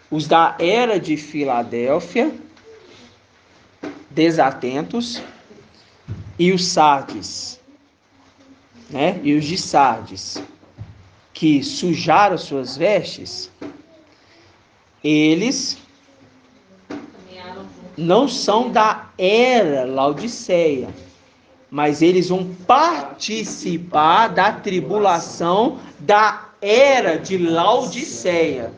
Os da era de Filadélfia, desatentos, e os Sardes, né? E os de Sardes, que sujaram suas vestes, eles não são da era Laodiceia, mas eles vão participar da tribulação da era de Laodiceia.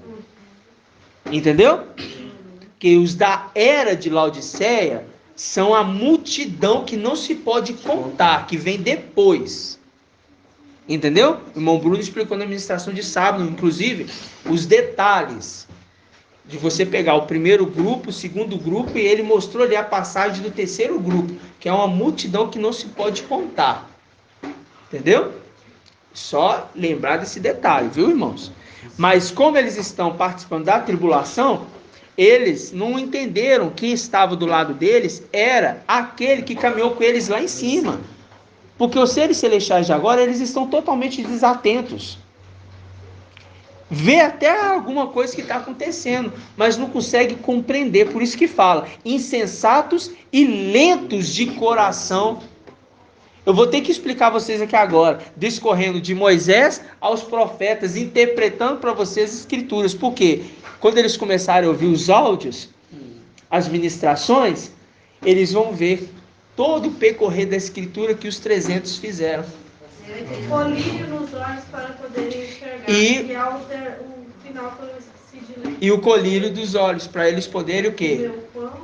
Entendeu? Que os da era de Laodiceia são a multidão que não se pode contar, que vem depois. Entendeu? O irmão Bruno explicou na administração de sábado, inclusive, os detalhes de você pegar o primeiro grupo, o segundo grupo, e ele mostrou ali a passagem do terceiro grupo, que é uma multidão que não se pode contar. Entendeu? Só lembrar desse detalhe, viu, irmãos? Mas como eles estão participando da tribulação, eles não entenderam quem estava do lado deles era aquele que caminhou com eles lá em cima. Porque os seres celestiais de agora, eles estão totalmente desatentos. Vê até alguma coisa que está acontecendo, mas não consegue compreender. Por isso que fala, insensatos e lentos de coração. Eu vou ter que explicar a vocês aqui agora, discorrendo de Moisés aos profetas, interpretando para vocês as escrituras. Por quê? Quando eles começarem a ouvir os áudios, as ministrações, eles vão ver todo o percorrer da escritura que os 300 fizeram. Colírio nos olhos para poderem enxergar. E é o final que eu esqueci de ler. E o colírio dos olhos, para eles poderem o quê?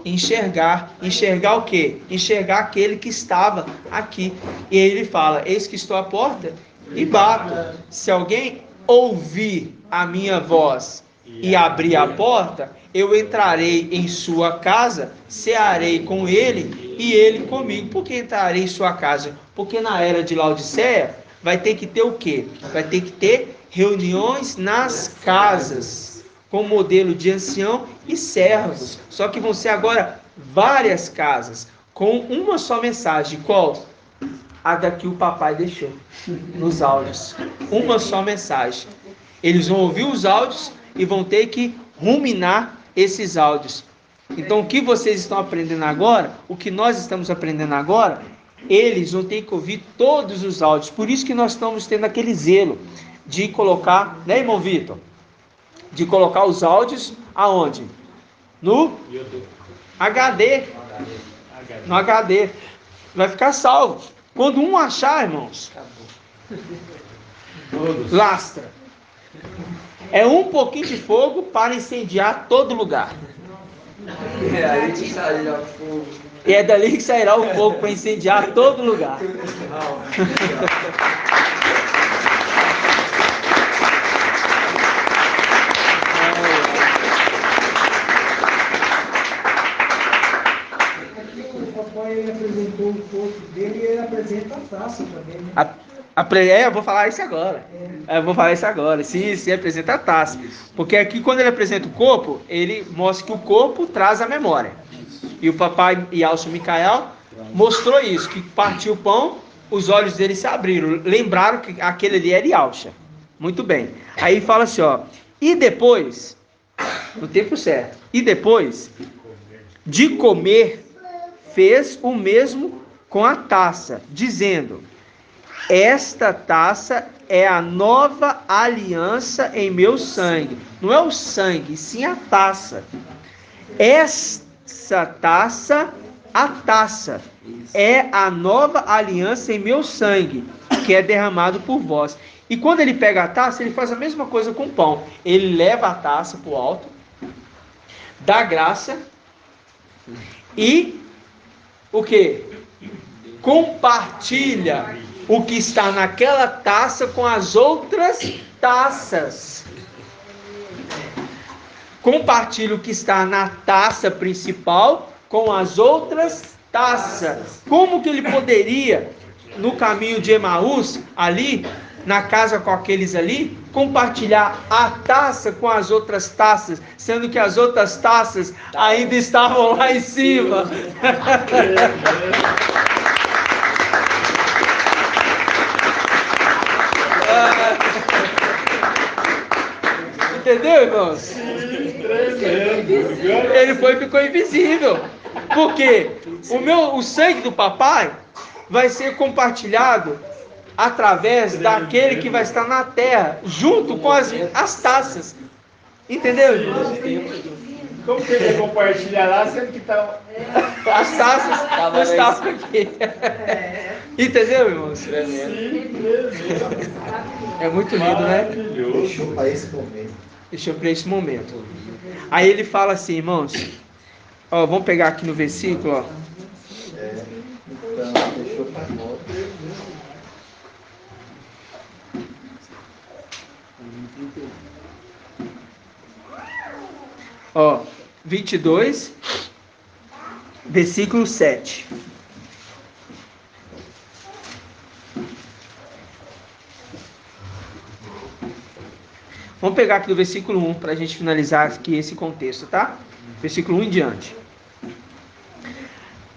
Enxergar. Enxergar o quê? Enxergar aquele que estava aqui. E aí ele fala, eis que estou à porta e bato. Se alguém ouvir a minha voz e abrir a porta, eu entrarei em sua casa, cearei com ele e ele comigo. Por que entrarei em sua casa? Porque na era de Laodiceia vai ter que ter o quê? Vai ter que ter reuniões nas casas, com modelo de ancião e servos. Só que vão ser agora várias casas, com uma só mensagem. Qual? a da que o papai deixou nos áudios. Uma só mensagem. Eles vão ouvir os áudios e vão ter que ruminar esses áudios. Então, o que vocês estão aprendendo agora, o que nós estamos aprendendo agora, eles vão ter que ouvir todos os áudios. Por isso que nós estamos tendo aquele zelo de colocar, né, irmão Vitor? De colocar os áudios aonde? No HD. No HD. Vai ficar salvo. Quando um achar, irmãos, lastra. É um pouquinho de fogo para incendiar todo lugar. E é dali que sairá o fogo para incendiar todo lugar. O papai ele apresentou o corpo dele e ele apresenta a taça também, né? Eu vou falar isso agora. Eu vou falar isso agora. Se apresenta a taça. Porque aqui, quando ele apresenta o corpo, ele mostra que o corpo traz a memória. E o papai Yalcha Micael mostrou isso, que partiu o pão, os olhos dele se abriram. Lembraram que aquele ali era Yalcha. Muito bem. Aí fala assim, ó. E depois, no tempo certo, e depois de comer, fez o mesmo com a taça, dizendo: esta taça é a nova aliança em meu sangue. Não é o sangue, sim a taça. Essa taça, a taça, é a nova aliança em meu sangue, que é derramado por vós. E quando ele pega a taça, ele faz a mesma coisa com o pão. Ele leva a taça para o alto, dá graça e o quê? Compartilha o que está naquela taça com as outras taças. Compartilha o que está na taça principal com as outras taças. Como que ele poderia, no caminho de Emaús, ali, na casa com aqueles ali, compartilhar a taça com as outras taças, sendo que as outras taças ainda estavam lá em cima? Entendeu, irmãos? Ele ficou invisível. Porque o sangue do papai vai ser compartilhado através daquele que vai estar na terra, junto com as taças. Entendeu, irmãos? Como que ele compartilha lá, sendo que tá... As taças não estavam aqui. Entendeu, irmãos? É muito lindo, né? Deixou para esse momento. Deixou para esse momento. Aí ele fala assim, irmãos. Ó, vamos pegar aqui no versículo, ó. Então, deixou para agora. Ó, 22, versículo 7. Vamos pegar aqui do versículo 1 para a gente finalizar aqui esse contexto, tá? Versículo 1 em diante.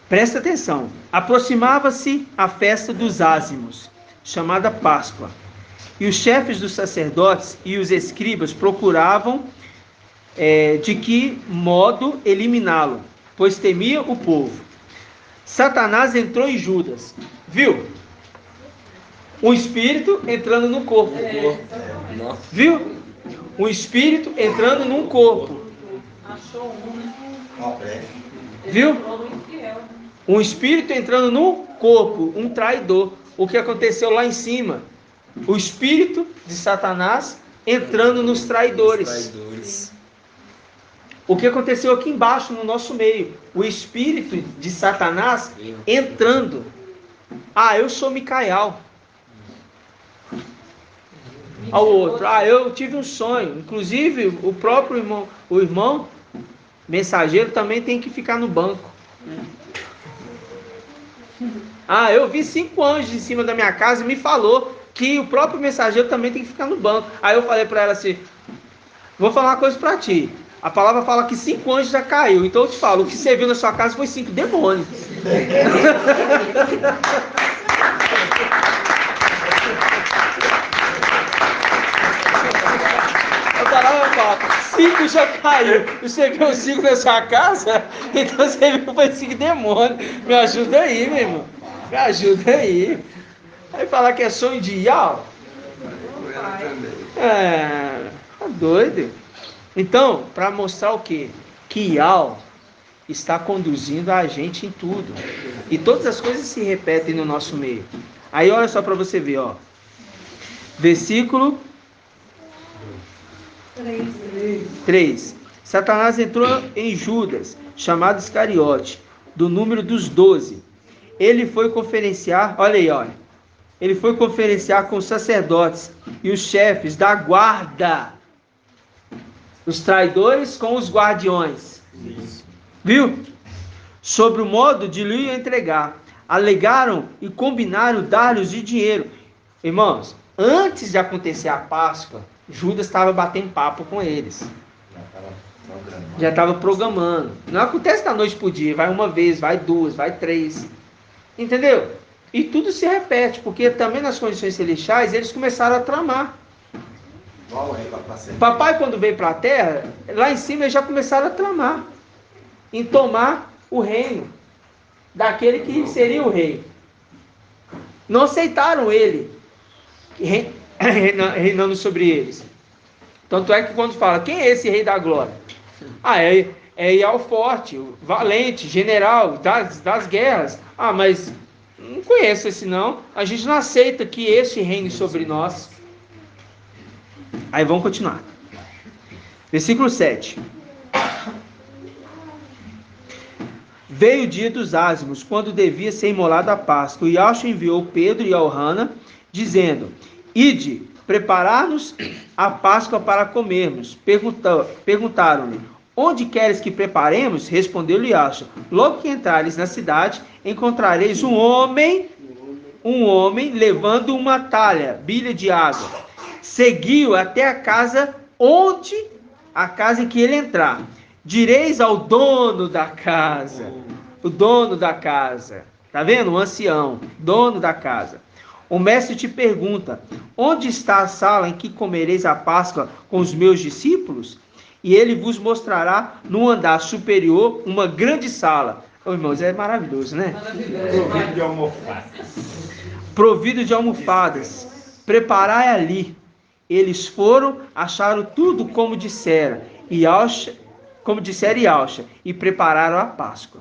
Presta atenção. Aproximava-se a festa dos ázimos, chamada Páscoa. E os chefes dos sacerdotes e os escribas procuravam de que modo eliminá-lo, pois temia o povo. Satanás entrou em Judas. Viu? Um espírito entrando no corpo. Viu? Um espírito entrando num corpo. Achou Viu? Um espírito entrando no corpo, um traidor. O que aconteceu lá em cima? O espírito de Satanás entrando nos traidores. O que aconteceu aqui embaixo no nosso meio? O espírito de Satanás entrando. Ah, eu sou Micael. Ao outro, eu tive um sonho. Inclusive, o próprio irmão, o irmão mensageiro também tem que ficar no banco. Eu vi 5 anjos em cima da minha casa e me falou que o próprio mensageiro também tem que ficar no banco. Aí eu falei para ela assim: vou falar uma coisa para ti. A palavra fala que 5 anjos já caiu. Então eu te falo, o que você viu na sua casa foi 5 demônios. falo, 5 já caiu. Você viu o 5 na sua casa? Então você viu foi 5 demônios. Me ajuda aí, meu irmão. Me ajuda aí. Aí falar que é sonho de Ial? Tá doido. Então, para mostrar o quê? Que Ial está conduzindo a gente em tudo. E todas as coisas se repetem no nosso meio. Aí olha só para você ver, ó. Versículo 3. Satanás entrou em Judas, chamado Iscariote, do número dos 12. Ele foi conferenciar, olha aí, olha. Ele foi conferenciar com os sacerdotes e os chefes da guarda. Os traidores com os guardiões. Viu? Sobre o modo de lhe entregar. Alegaram e combinaram dar-lhes de dinheiro. Irmãos, antes de acontecer a Páscoa, Judas estava batendo papo com eles. Já estava programando. Não acontece da noite para o dia. Vai uma vez, vai 2, vai 3. Entendeu? E tudo se repete, porque também nas condições celestiais eles começaram a tramar. Papai, quando veio para a terra, lá em cima eles já começaram a tramar em tomar o reino daquele que seria o rei. Não aceitaram ele reinando sobre eles. Tanto é que quando fala, quem é esse rei da glória? É Ial forte, valente, general das guerras. Mas não conheço esse não. A gente não aceita que esse reine sobre nós. Aí vamos continuar. Versículo 7. Veio o dia dos ázimos, quando devia ser imolada a Páscoa. E Yahshua enviou Pedro e Elrana, dizendo, ide, preparar-nos a Páscoa para comermos. Perguntaram-lhe, onde queres que preparemos? Respondeu-lhe Yahshua, logo que entrares na cidade, encontrareis um homem levando uma bilha de água. Seguiu até a casa em que ele entrar. Direis ao dono da casa, o dono da casa, tá vendo? O ancião, dono da casa. O mestre te pergunta, onde está a sala em que comereis a Páscoa com os meus discípulos? E ele vos mostrará no andar superior uma grande sala. Irmãos, é maravilhoso, né? Provido de almofadas. Provido de almofadas. Preparai ali. Eles foram, acharam tudo como dissera Yahshua, e prepararam a Páscoa.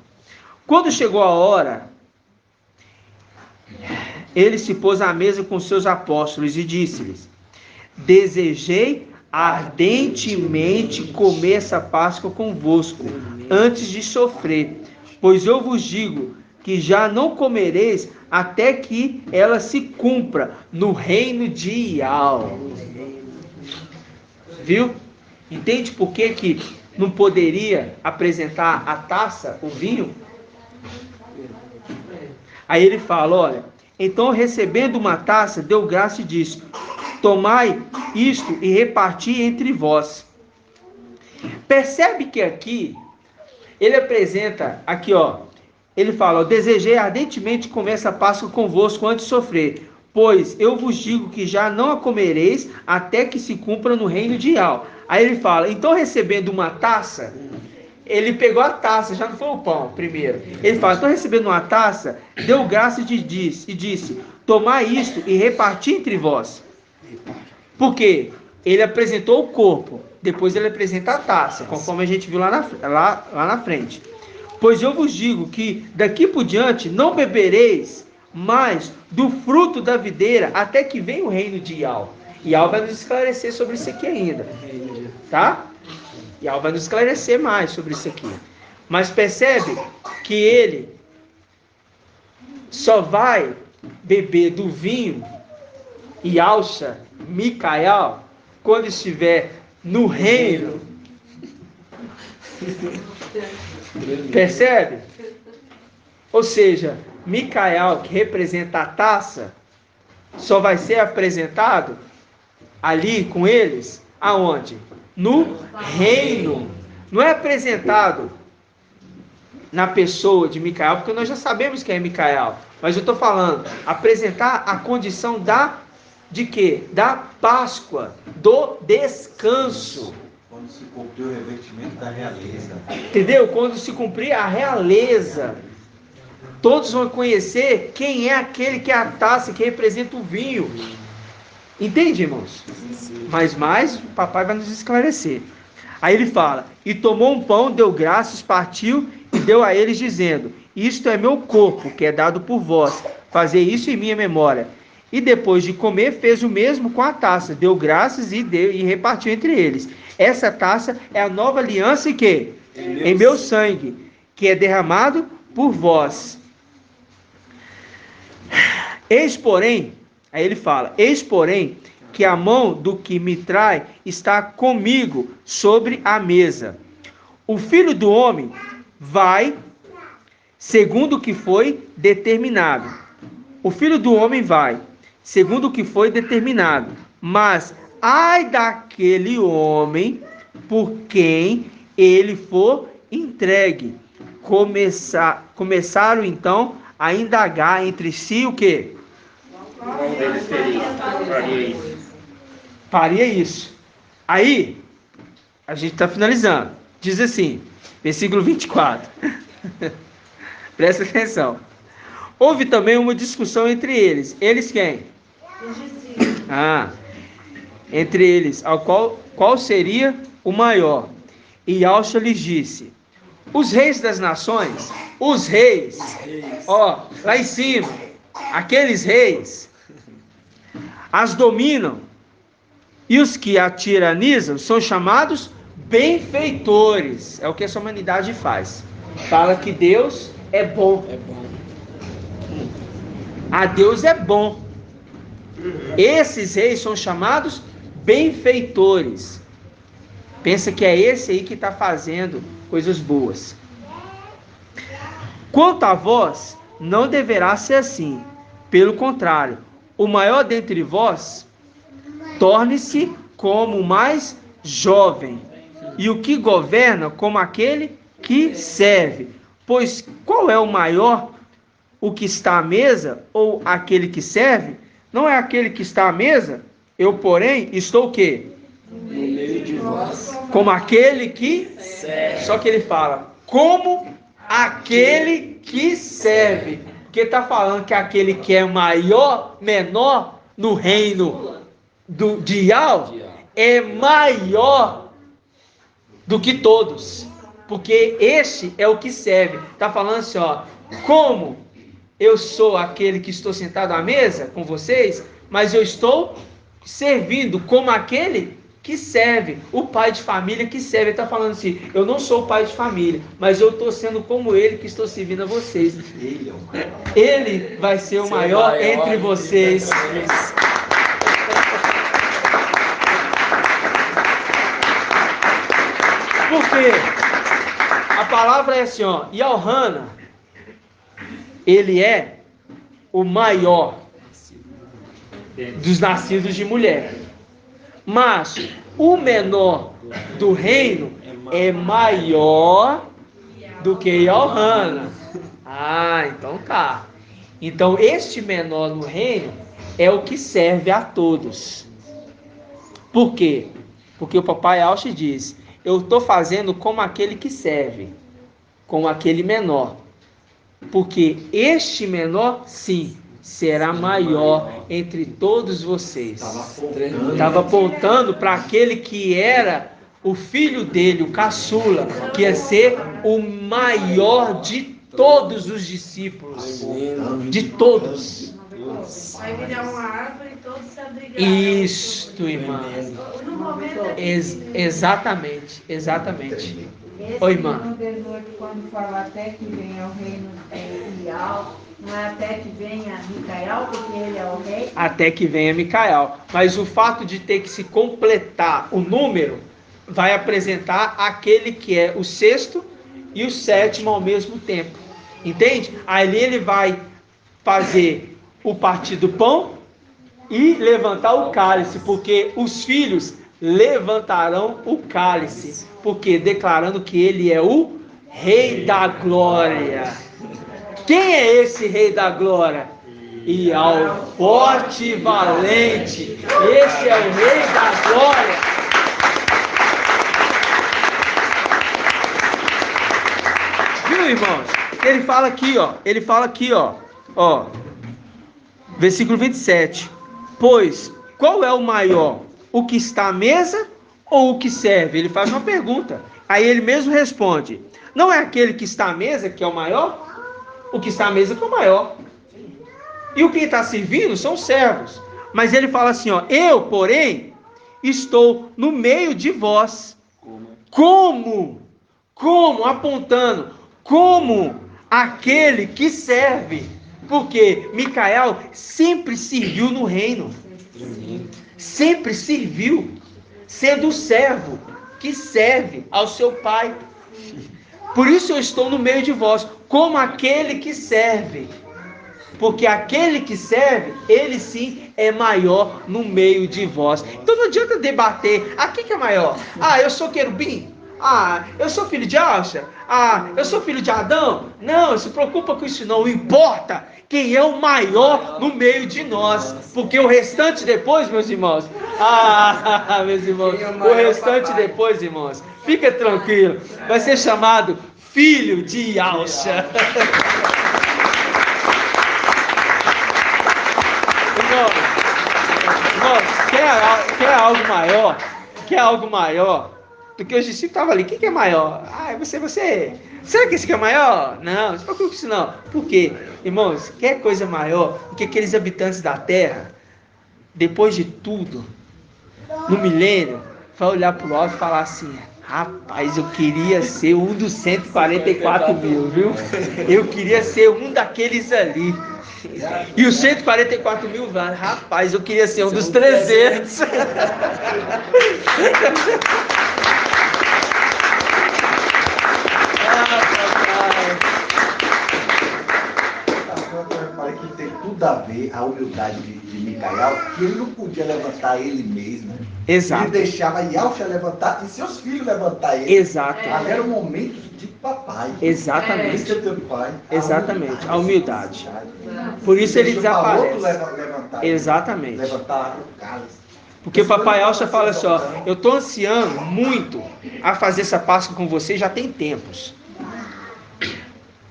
Quando chegou a hora, ele se pôs à mesa com seus apóstolos e disse-lhes, desejei ardentemente comer essa Páscoa convosco, antes de sofrer, pois eu vos digo que já não comereis até que ela se cumpra no reino de Ial. Viu? Entende por que não poderia apresentar a taça, o vinho? Aí ele fala, olha, então recebendo uma taça, deu graça e disse, tomai isto e reparti entre vós. Percebe que aqui, ele apresenta, aqui ó, ele fala, desejei ardentemente comer essa Páscoa convosco antes de sofrer, pois eu vos digo que já não a comereis até que se cumpra no reino de Ial. Aí ele fala, então recebendo uma taça, ele pegou a taça, já não foi o pão primeiro. Ele fala, então recebendo uma taça, deu graça e disse, tomai isto e reparti entre vós. Por quê? Ele apresentou o corpo, depois ele apresenta a taça, conforme a gente viu lá na frente. Pois eu vos digo que daqui por diante não bebereis mais do fruto da videira até que venha o reino de Ial. Ial vai nos esclarecer sobre isso aqui ainda. Tá? Ial vai nos esclarecer mais sobre isso aqui. Mas percebe que ele só vai beber do vinho Yahshua, Micael, quando estiver no reino. Percebe? Ou seja, Micael, que representa a taça, só vai ser apresentado ali com eles, aonde? No reino. Não é apresentado na pessoa de Micael, porque nós já sabemos quem é Micael. Mas eu estou falando, apresentar a condição de quê? Da Páscoa, do descanso. Quando se cumpriu o revestimento da realeza. Entendeu? Quando se cumprir a realeza, todos vão conhecer quem é aquele que é a taça, que representa o vinho. Entende, irmãos? Mas mais, o papai vai nos esclarecer. Aí ele fala, e tomou um pão, deu graças, partiu e deu a eles, dizendo, isto é meu corpo, que é dado por vós, fazei isso em minha memória. E depois de comer, fez o mesmo com a taça, deu graças e repartiu entre eles. Essa taça é a nova aliança em quê? Em meu sangue, que é derramado por vós. Eis, porém, aí ele fala, eis, porém, que a mão do que me trai está comigo sobre a mesa. O Filho do Homem vai segundo o que foi determinado. O Filho do Homem vai segundo o que foi determinado. Mas ai daquele homem por quem ele for entregue. Começaram então a indagar entre si o quê? Faria isso. Aí, a gente está finalizando. Diz assim, versículo 24. Presta atenção. Houve também uma discussão entre eles. Eles quem? Os discípulos. Entre eles, qual seria o maior? E Yahshua lhes disse, os reis das nações, os reis, ó, lá em cima, aqueles reis, as dominam, e os que a tiranizam são chamados benfeitores. É o que essa humanidade faz. Fala que Deus é bom. A Deus é bom. Esses reis são chamados benfeitores. Pensa que é esse aí que está fazendo coisas boas. Quanto a vós, não deverá ser assim. Pelo contrário, o maior dentre vós torne-se como o mais jovem, e o que governa como aquele que serve. Pois qual é o maior? O que está à mesa ou aquele que serve? Não é aquele que está à mesa? Eu, porém, estou o quê? No meio de vós. Como aquele que serve. Só que ele fala, como aquele que serve. Porque está falando que aquele que é maior, menor no reino de Yahweh é maior do que todos. Porque este é o que serve. Está falando assim, ó, como eu sou aquele que estou sentado à mesa com vocês, mas eu estou servindo como aquele que serve, o pai de família que serve. Ele está falando assim, eu não sou o pai de família, mas eu estou sendo como ele que estou servindo a vocês. Ele vai ser o maior entre vocês. Por quê? A palavra é assim, ó, Yohana, ele é o maior dos nascidos de mulher. Mas o menor do reino é maior do que Yohana. Então tá. Então este menor no reino é o que serve a todos. Por quê? Porque o papai Alche diz, eu estou fazendo como aquele que serve, como aquele menor. Porque este menor, sim, será maior entre todos vocês. Estava apontando para aquele que era o filho dele, o caçula, que ia ser o maior de todos os discípulos. De todos. Vai virar uma árvore e todos se abrigarão. Isto, irmã. No momento Exatamente. Oi, irmã. No 18, quando fala até que venha o reino Ilial, não é até que venha Micael, porque ele é o rei? Até que venha Micael. Mas o fato de ter que se completar o número vai apresentar aquele que é o sexto e o sétimo ao mesmo tempo. Entende? Ali ele vai fazer o partir do pão e levantar o cálice, porque os filhos levantarão o cálice, porque declarando que ele é o Rei da Glória. Quem é esse Rei da Glória? E ao forte e valente, esse é o Rei da Glória. viu, irmãos? Ele fala aqui, ó, versículo 27. Pois, qual é o maior? O que está à mesa ou o que serve? Ele faz uma pergunta. Aí ele mesmo responde: não é aquele que está à mesa que é o maior? O que está à mesa que é o maior. E o que está servindo são os servos. Mas ele fala assim, ó: eu, porém, estou no meio de vós. Como? Apontando, como aquele que serve. Porque Micael sempre serviu no reino. Sempre serviu, sendo o servo que serve ao seu pai. Por isso eu estou no meio de vós, como aquele que serve. Porque aquele que serve, ele sim é maior no meio de vós. Então não adianta debater, quem que é maior? Eu sou querubim? Eu sou filho de Alxa? Eu sou filho de Adão? Não se preocupa com isso não, importa quem é o maior no meio de nós. Porque o restante depois, meus irmãos, meus irmãos, o restante depois, irmãos, fica tranquilo, vai ser chamado filho de Alxa. Irmãos, quer algo maior? Quer algo maior? Porque os discípulos estavam ali, quem que é maior? Você. Será que esse aqui é maior? Não, não se preocupe com isso não. Por quê? Irmãos, quer coisa maior do que aqueles habitantes da terra, depois de tudo, no milênio, vai olhar para o alto e falar assim: rapaz, eu queria ser um dos 144 mil, viu? Eu queria ser um daqueles ali. E os 144 mil, rapaz, eu queria ser um dos 300. Para que tem tudo a ver a humildade de Micael, que ele não podia levantar ele mesmo. Exato. Ele deixava Yalcha levantar e seus filhos levantar ele. Exato. Agora era o momento de papai. Exatamente. Isso é teu pai. Exatamente. A humildade. Por isso ele desaparece. Levantar, exatamente. Levantar o cálice. Porque o papai Alcha fala assim, ó: eu estou ansiando muito a fazer essa Páscoa com você já tem tempos.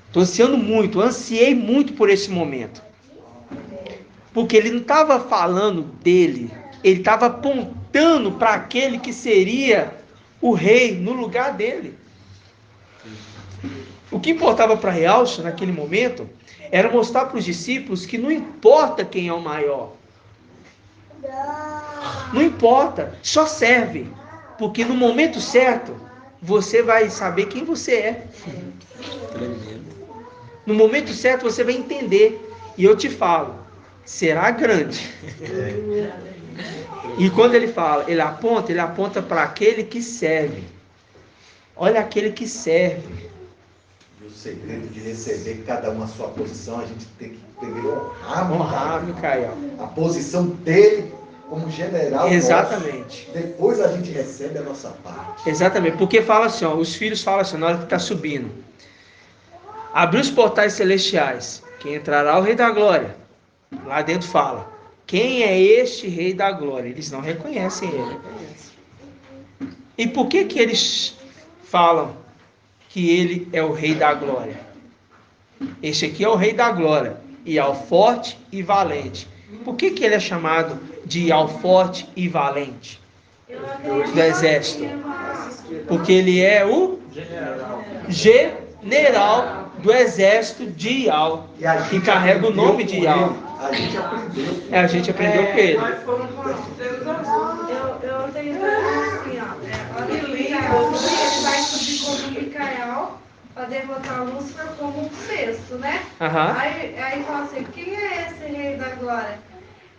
Estou ansiando muito, ansiei muito por esse momento. Porque ele não estava falando dele, ele estava apontando para aquele que seria o rei no lugar dele. O que importava para Realça naquele momento era mostrar para os discípulos que não importa quem é o maior. Não importa, só serve. Porque no momento certo, você vai saber quem você é. No momento certo, você vai entender. E eu te falo, será grande. E quando ele fala, ele aponta para aquele que serve. Olha aquele que serve. E o segredo de receber cada um a sua posição, a gente tem que primeiro honrar Micael. A posição dele como general. Exatamente. Nosso. Depois a gente recebe a nossa parte. Exatamente, porque fala assim, ó, os filhos falam assim, na hora que está subindo: abriu os portais celestiais, que entrará o Rei da Glória. Lá dentro fala: quem é este Rei da Glória? Eles não reconhecem ele. E por que eles falam que ele é o Rei da Glória? Este aqui é o Rei da Glória, e ao forte e valente. Por que ele é chamado de ao forte e valente do exército? Porque ele é o general do exército de Ial, que carrega o nome de Ial. A gente aprendeu. A gente aprendeu com ele. Eu tenho assim, ó. Ele vai subir como Micael para derrotar Lúcifer como um sexto, né? Uhum. Aí fala assim: quem é esse Rei da Glória?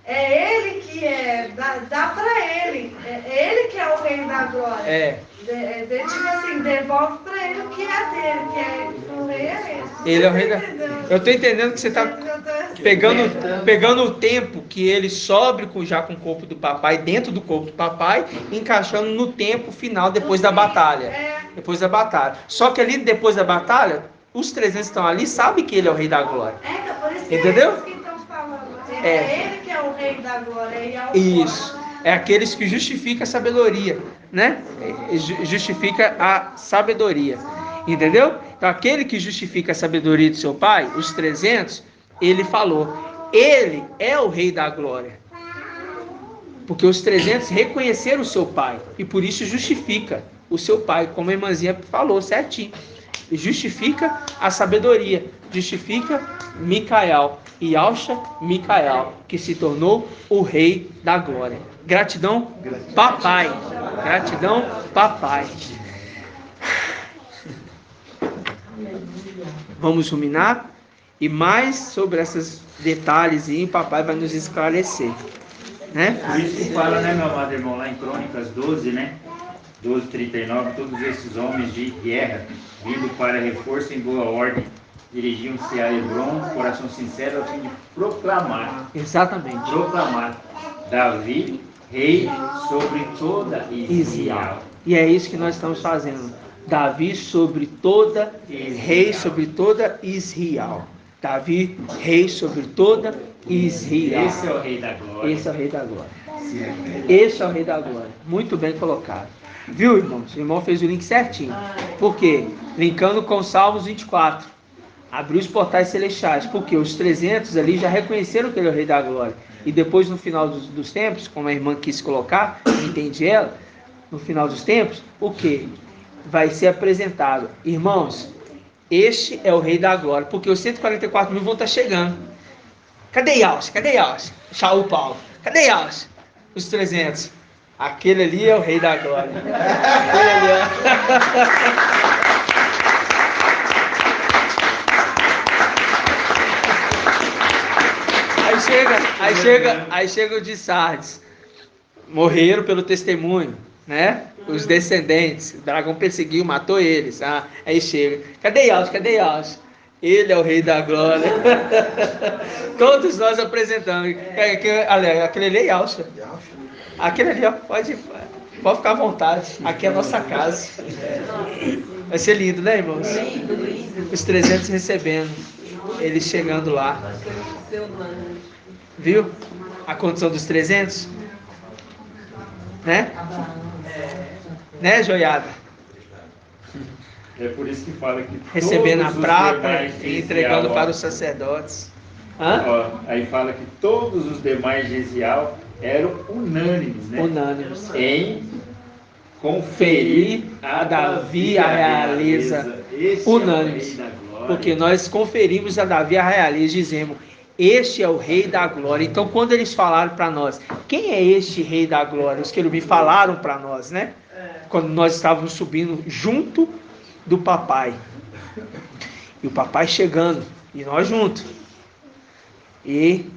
É ele que é, dá para ele. É ele que é o Rei da Glória. Tipo assim, devolve para ele o que é dele, que é o rei é ele. Ele é o rei da... Eu estou entendendo que você está pegando o tempo que ele sobe já com o corpo do papai, dentro do corpo do papai, encaixando no tempo final, depois da batalha. Depois da batalha. Só que ali, depois da batalha, os 300 que estão ali sabem que ele é o Rei da Glória. Por isso que entendeu? É isso que estão falando. É ele que é o Rei da Glória. Ele é o Isso. É aqueles que justificam a sabedoria, né? Justifica a sabedoria. Entendeu? Então aquele que justifica a sabedoria de seu pai, os 300, ele falou, ele é o rei da glória. Porque os 300 reconheceram o seu pai e por isso justifica o seu pai, como a irmãzinha falou certinho. Justifica a sabedoria, justifica Micael, Yalcha Micael, que se tornou o rei da glória. Gratidão, papai. Gratidão, papai. Vamos ruminar e mais sobre esses detalhes e o papai vai nos esclarecer, né? Por isso que fala, né, meu amado irmão, lá em Crônicas 12, né? 12:39, todos esses homens de guerra, vindo para reforço em boa ordem, dirigiam-se a Hebron, coração sincero, a fim de proclamar. Exatamente. Proclamar Davi, rei sobre toda Israel. E é isso que nós estamos fazendo. Davi sobre toda, rei sobre toda Israel. Davi, rei sobre toda Israel. Esse é o rei da glória. Esse é o rei da glória. Esse é o rei da glória. Muito bem colocado. Viu, irmãos? O irmão fez o link certinho. Por quê? Linkando com Salmos 24. Abriu os portais celestiais. Porque os 300 ali já reconheceram que ele é o rei da glória. E depois, no final dos tempos, como a irmã quis colocar, entende ela, no final dos tempos, o quê? Vai ser apresentado. Irmãos, este é o rei da glória. Porque os 144 mil vão estar chegando. Cadê Yalcha? Cadê Yalcha? Shaul Paulo. Cadê Yalcha? Os 300. Aquele ali é o rei da glória. Aquele ali é... Aí chega o de Sardes. Morreram pelo testemunho, né? Os descendentes. O dragão perseguiu, matou eles. Ah, aí chega. Cadê Yalcha? Cadê Yalcha? Ele é o rei da glória. Todos nós apresentando. Aquele ali é Yalcha. Aquele ali, ó, pode ficar à vontade. Aqui é a nossa casa. Vai ser lindo, né, irmãos? Os 300 recebendo. Eles chegando lá. Viu? A condição dos 300? Né? Né, joiada? É por isso que fala que recebendo a prata e entregando para os sacerdotes. Ó, aí fala que todos os demais Gesial eram unânimes, né? Unânimes. Em conferir a Davi a realeza. Unânimes. Porque nós conferimos a Davi a realeza, dizemos, este é o rei da glória. Então, quando eles falaram para nós, quem é este rei da glória? Os querubins falaram para nós, né? Quando nós estávamos subindo junto do papai. E o papai chegando, e nós juntos. E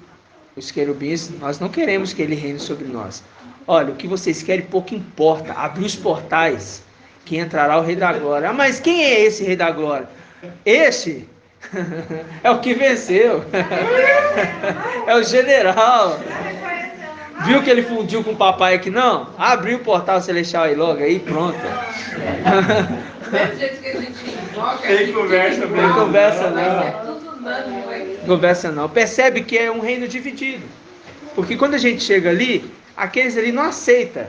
os querubins, nós não queremos que ele reine sobre nós. Olha, o que vocês querem pouco importa. Abrir os portais, que entrará o rei da glória. Ah, mas quem é esse rei da glória? Este é o que venceu. É o general. Viu que ele fundiu com o papai aqui? Não? Abriu o portal celestial aí logo, aí pronto. Tem conversa, não. Conversa não. Conversa não. Percebe que é um reino dividido. Porque quando a gente chega ali, aqueles ali não aceitam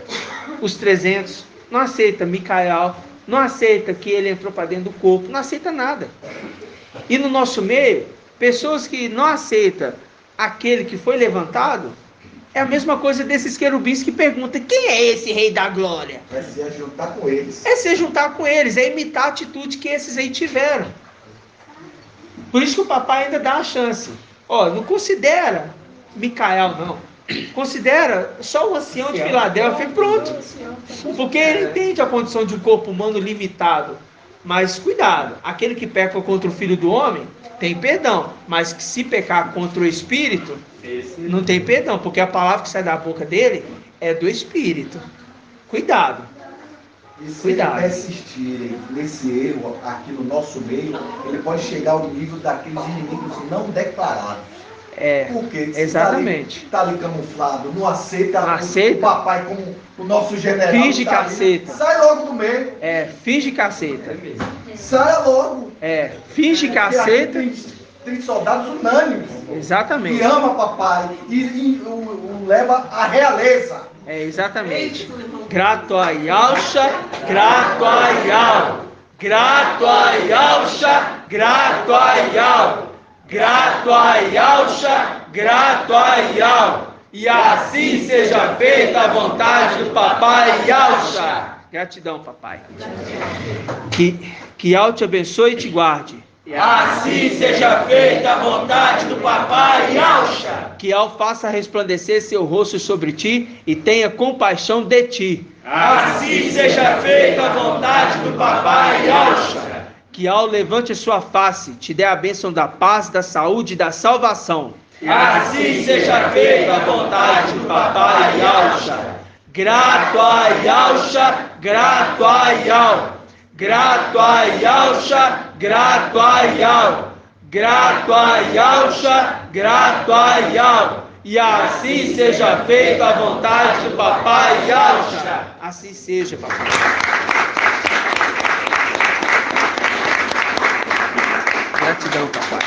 os 300, não aceita Micael, não aceita que ele entrou para dentro do corpo, não aceita nada. E no nosso meio, pessoas que não aceitam aquele que foi levantado, é a mesma coisa desses querubins que perguntam, quem é esse rei da glória? É se juntar com eles. É se juntar com eles, é imitar a atitude que esses aí tiveram. Por isso que o papai ainda dá a chance. Ó, não considera Micael, não. Considera só o ancião de Filadélfia e pronto. Porque ele entende a condição de um corpo humano limitado. Mas cuidado, aquele que peca contra o Filho do Homem, tem perdão. Mas que se pecar contra o Espírito, não tem perdão. Porque a palavra que sai da boca dele é do Espírito. Cuidado. E se ele persistirem nesse erro aqui no nosso meio, ele pode chegar ao nível daqueles inimigos não declarados. Porque exatamente. Está ali camuflado, não aceita o papai como o nosso general. Finge que aceita. Sai logo do meio. Finge que aceita. Saia logo. Finge que aceita. Tem soldados unânimes. Exatamente. Que ama papai e o leva à realeza. Exatamente. Grato a Yalcha, grato a Yal. grato a Yahshua, grato a Yah, grato a Yahshua, grato a Yah. E assim seja feita a vontade do papai Yahshua. Gratidão, papai. Que Yah te abençoe e te guarde. Assim seja feita a vontade do papai Yahshua. Que Yah faça resplandecer seu rosto sobre ti e tenha compaixão de ti. Assim seja feita a vontade do papai Yahshua. Que Yah levante a sua face, te dê a bênção da paz, da saúde e da salvação. Assim seja feita a vontade do papai Yahshua. Grato a Yahshua, grato a Yah. Grato a Yahshua, grato a Yah. Grato a Yahshua, grato a Yah. E assim seja feita a vontade do papai Yahshua. Assim seja, papai. Gratidão, papai.